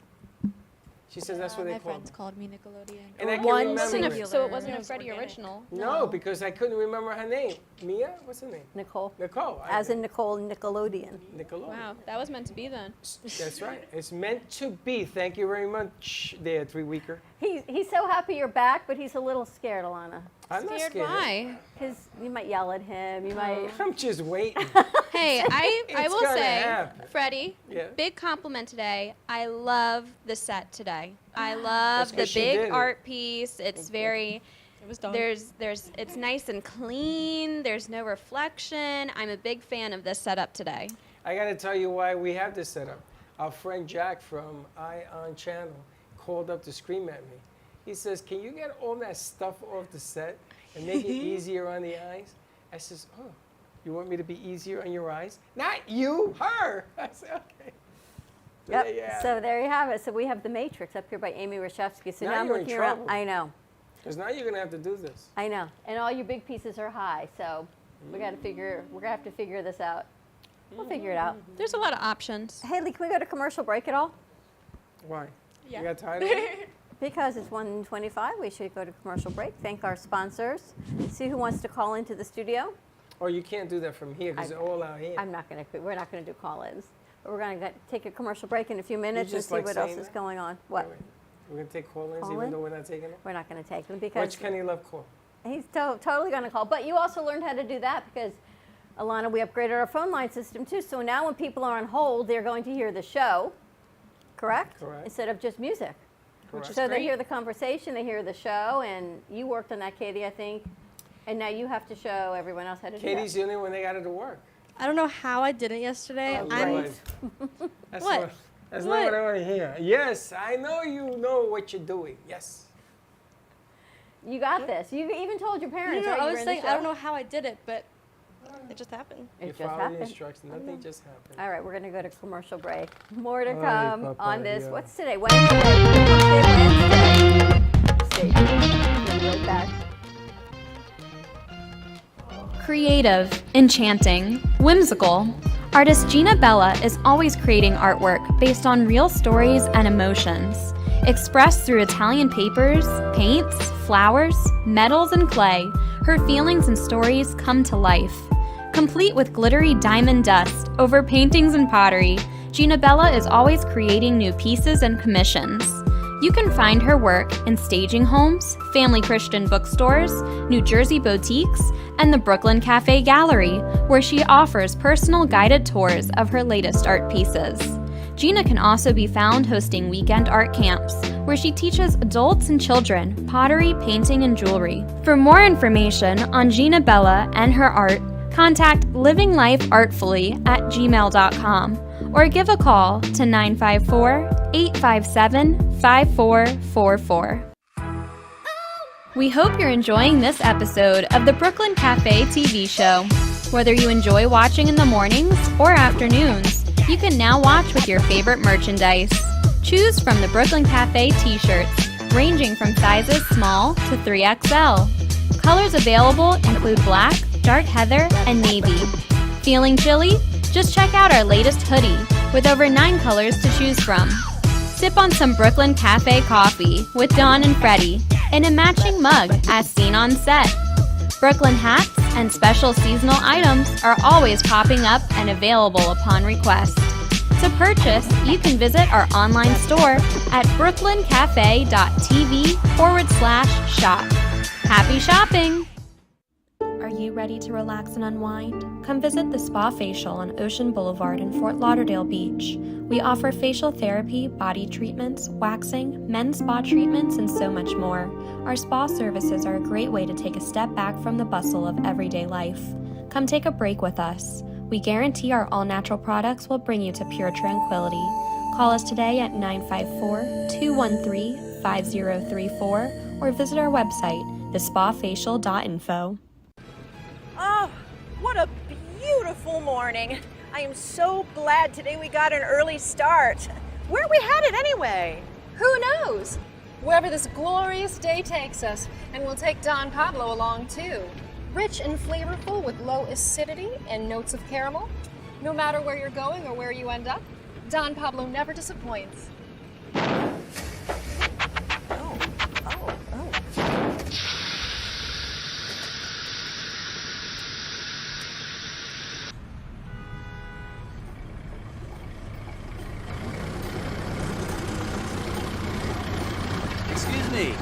She says that's what they my call friends it. called me Nickelodeon. And I can One remember singular. it. So it wasn't a Freddie original. No, because I couldn't remember her name. Mia? What's her name? Nicole. Nicole. As in Nicole Nickelodeon. Nickelodeon. Wow, that was meant to be then. That's right. It's meant to be. Thank you very much there, 3-weeker. He's so happy you're back, but he's a little scared, Alana. I'm not Scared? scared. Why? Because you might yell at him. You might. I'm just waiting. Hey, I It's will gonna say, happen. happened? Freddie, Yeah. big compliment today. I love the set today. I love That's the 'cause she big did it. art piece. It's very, It was done. it's nice and clean. There's no reflection. I'm a big fan of this setup today. I got to tell you why we have this set up. Our friend Jack from Ion Channel called up to scream at me. He says, "Can you get all that stuff off the set and make it easier on the eyes?" I says, "Oh, you want me to be easier on your eyes? Not you, her." I said, "Okay." So Yep. there you have So it. there you have it. So we have The Matrix up here by Amy Reshevsky. So Now now I'm you're in looking around. trouble. I know. Because now you're going to have to do this. I know. And all your big pieces are high. So we're going to have to figure this out. We'll figure it out. There's a lot of options. Haley, can we go to commercial break at all? Why? Yeah. You got tired of it? Because it's 1:25, we should go to commercial break. Thank our sponsors. See who wants to call into the studio. Or you can't do that from here because they're all out here. We're not going to do call-ins. But we're going to take a commercial break in a few minutes and just see like what else saying is that? going on. What? Wait. We're going to take call-ins Call-in? even though we're not taking them? We're not going to take them because Which Kenny Love call? he's totally going to call. But you also learned how to do that because, Alana, we upgraded our phone line system too. So now when people are on hold, they're going to hear the show, correct? Correct. Instead of just music. Correct. So they hear the conversation, they hear the show, and you worked on that, Katie, I think. And now you have to show everyone else how to Katie's do the only one they got to do work. I don't know how I did it yesterday. Oh, I'm right. That's What? not- That's What? not what I want to hear. Yes, I know you know what you're doing. Yes. that. You got this. You even told your parents, No, right? I You was were in the saying I show? don't know how I did it, but it just happened. You It just followed the happened. instructions. Nothing just happened. All right, we're going to go to commercial break. More to Ay, come Papa, on this. yeah. What's today? Wednesday. Wednesday. Stay tuned. We'll be right back. Creative, enchanting, whimsical. Artist Gina Bella is always creating artwork based on real stories and emotions. Expressed through Italian papers, paints, flowers, metals, and clay, her feelings and stories come to life. Complete with glittery diamond dust over paintings and pottery, Gina Bella is always creating new pieces and commissions. You can find her work in staging homes, family Christian bookstores, New Jersey boutiques, and the Brooklyn Cafe Gallery, where she offers personal guided tours of her latest art pieces. Gina can also be found hosting weekend art camps, where she teaches adults and children pottery, painting, and jewelry. For more information on Gina Bella and her art, contact livinglifeartfully@gmail.com or give a call to 954-857-5444. We hope you're enjoying this episode of the Brooklyn Cafe TV show. Whether you enjoy watching in the mornings or afternoons, you can now watch with your favorite merchandise. Choose from the Brooklyn Cafe t-shirts, ranging from sizes small to 3XL. Colors available include black, dark heather, and navy. Feeling chilly? Just check out our latest hoodie with over 9 colors to choose from. Sip on some Brooklyn Cafe coffee with Dawn and Freddie in a matching mug as seen on set. Brooklyn hats and special seasonal items are always popping up and available upon request. To purchase, you can visit our online store at brooklyncafe.tv/shop. Happy shopping! Are you ready to relax and unwind? Come visit the Spa Facial on Ocean Boulevard in Fort Lauderdale Beach. We offer facial therapy, body treatments, waxing, men's spa treatments, and so much more. Our spa services are a great way to take a step back from the bustle of everyday life. Come take a break with us. We guarantee our all-natural products will bring you to pure tranquility. Call us today at 954-213-5034 or visit our website, thespafacial.info. Oh, what a beautiful morning. I am so glad today we got an early start. Where are we headed anyway? Who knows? Wherever this glorious day takes us, and we'll take Don Pablo along too. Rich and flavorful with low acidity and notes of caramel. No matter where you're going or where you end up, Don Pablo never disappoints. Excuse me,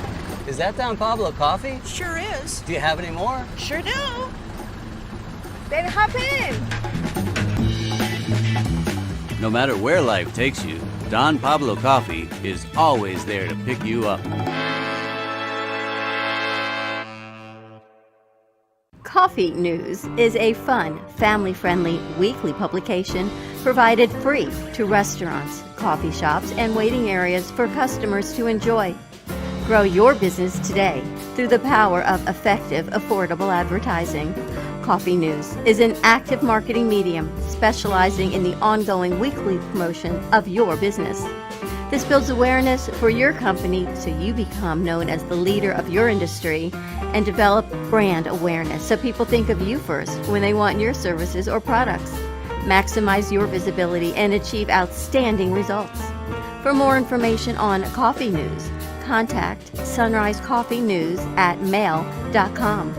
is that Don Pablo coffee? Sure is. Do you have any more? Sure do. Then hop in. No matter where life takes you, Don Pablo Coffee is always there to pick you up. Coffee News is a fun, family-friendly weekly publication provided free to restaurants, coffee shops, and waiting areas for customers to enjoy. Grow your business today through the power of effective, affordable advertising. Coffee News is an active marketing medium specializing in the ongoing weekly promotion of your business. This builds awareness for your company so you become known as the leader of your industry and develop brand awareness so people think of you first when they want your services or products. Maximize your visibility and achieve outstanding results. For more information on Coffee News, contact Sunrise Coffee News at mail.com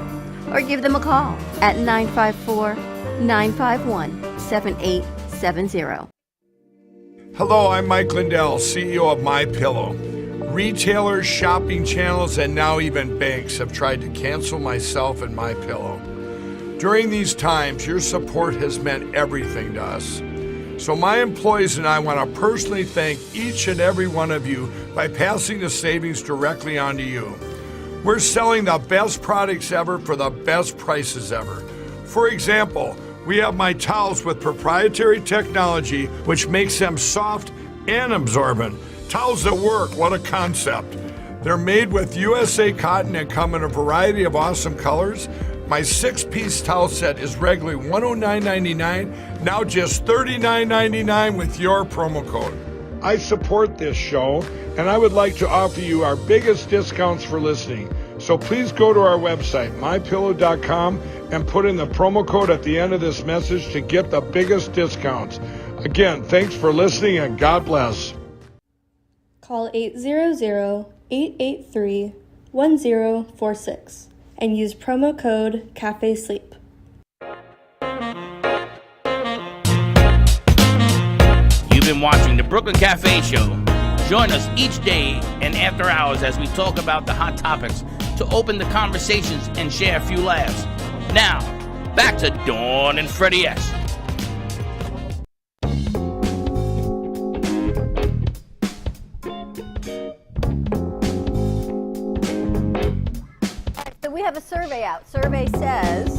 or give them a call at 954-951-7870. Hello, I'm Mike Lindell, CEO of MyPillow. Retailers, shopping channels, and now even banks have tried to cancel myself and MyPillow. During these times, your support has meant everything to us. So my employees and I want to personally thank each and every one of you by passing the savings directly on to you. We're selling the best products ever for the best prices ever. For example, we have my towels with proprietary technology which makes them soft and absorbent. Towels that work, what a concept. They're made with USA cotton and come in a variety of awesome colors. My 6-piece towel set is regularly $109.99, now just $39.99 with your promo code. I support this show, and I would like to offer you our biggest discounts for listening. So please go to our website, mypillow.com, and put in the promo code at the end of this message to get the biggest discounts. Again, thanks for listening, and God bless. Call 800-883-1046 and use promo code CAFESLEEP. You've been watching the Brooklyn Cafe Show. Join us each day and after hours as we talk about the hot topics to open the conversations and share a few laughs. Now, back to Dawn and Freddie S. So we have a survey out. Survey says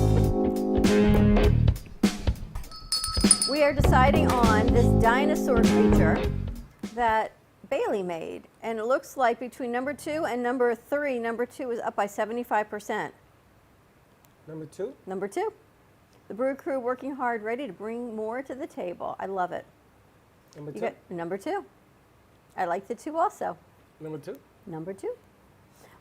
we are deciding on this dinosaur creature that Bailey made. And it looks like between number 2 and number 3, number 2 is up by 75%. Number 2? Number 2. The Brew Crew working hard, ready to bring more to the table. I love it. Number 2? You got number 2. I like the 2 also. Number 2? Number 2.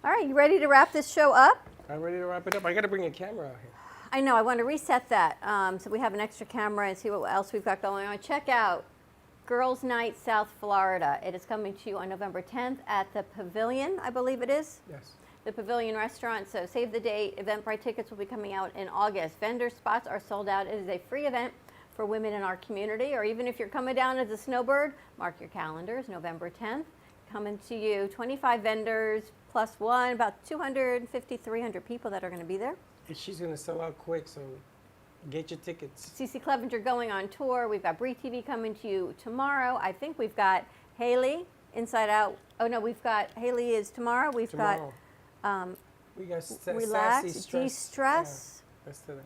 All right, you ready to wrap this show up? I'm ready to wrap it up. I got to bring a camera out here. I know, I want to reset that so we have an extra camera and see what else we've got going on. Check out Girls Night South Florida. It is coming to you on November 10th at the Pavilion, I believe it is. Yes. The Pavilion Restaurant, so save the date. Eventbrite tickets will be coming out in August. Vendor spots are sold out. It is a free event for women in our community, or even if you're coming down as a snowbird, mark your calendars, November 10th. Coming to you, 25 vendors plus one, about 250, 300 people that are going to be there. And she's going to sell out quick, so get your tickets. CeCe Clevenger going on tour. We've got Bree TV coming to you tomorrow. I think we've got Haley, Inside Out. Oh, no, we've got Haley is tomorrow. We've got we got Relax, Sassy De-Stress. Yeah, that's today.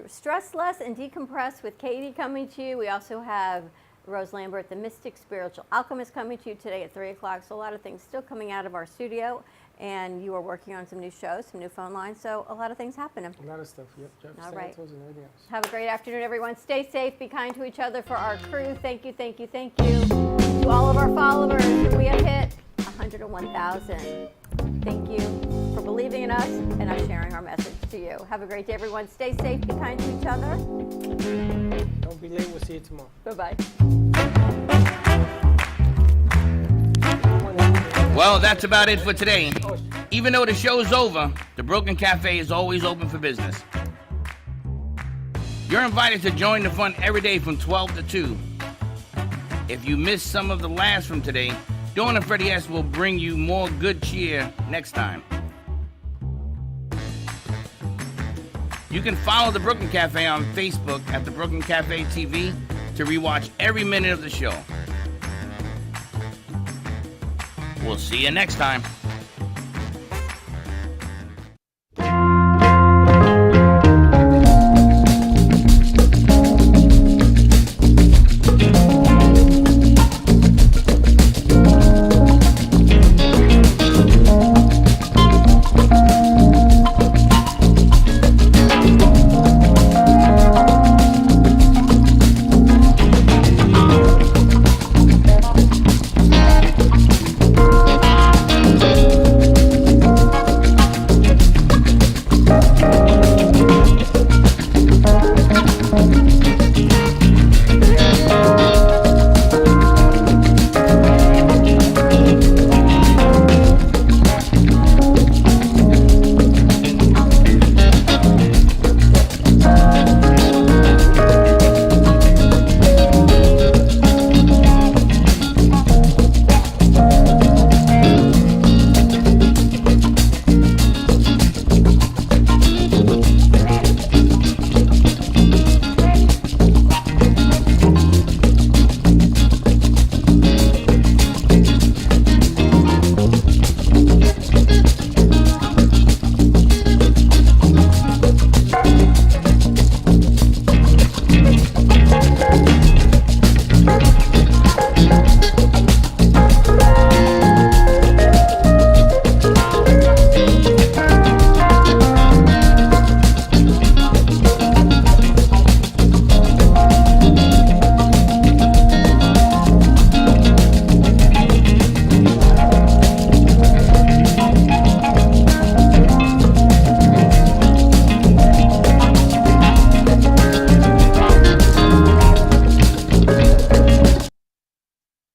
Stress Less and Decompress with Katie coming to you. We also have Rose Lambert, the Mystic Spiritual Alchemist, coming to you today at 3 o'clock. So a lot of things still coming out of our studio. And you are working on some new shows, some new phone lines. So a lot of things happening. A lot of stuff, yep. All right. And everything else. Have a great afternoon, everyone. Stay safe. Be kind to each other. For our crew, thank you, thank you, thank you. To all of our followers, we have hit 101,000. Thank you for believing in us and us sharing our message to you. Have a great day, everyone. Stay safe. Be kind to each other. Don't be late. We'll see you tomorrow. Bye-bye. Well, that's about it for today. Even though the show's over, the Brooklyn Cafe is always open for business. You're invited to join the fun every day from 12 to 2. If you missed some of the laughs from today, Dawn and Freddie S. will bring you more good cheer next time. You can follow the Brooklyn Cafe on Facebook at the Brooklyn Cafe TV to rewatch every minute of the show. We'll see you next time.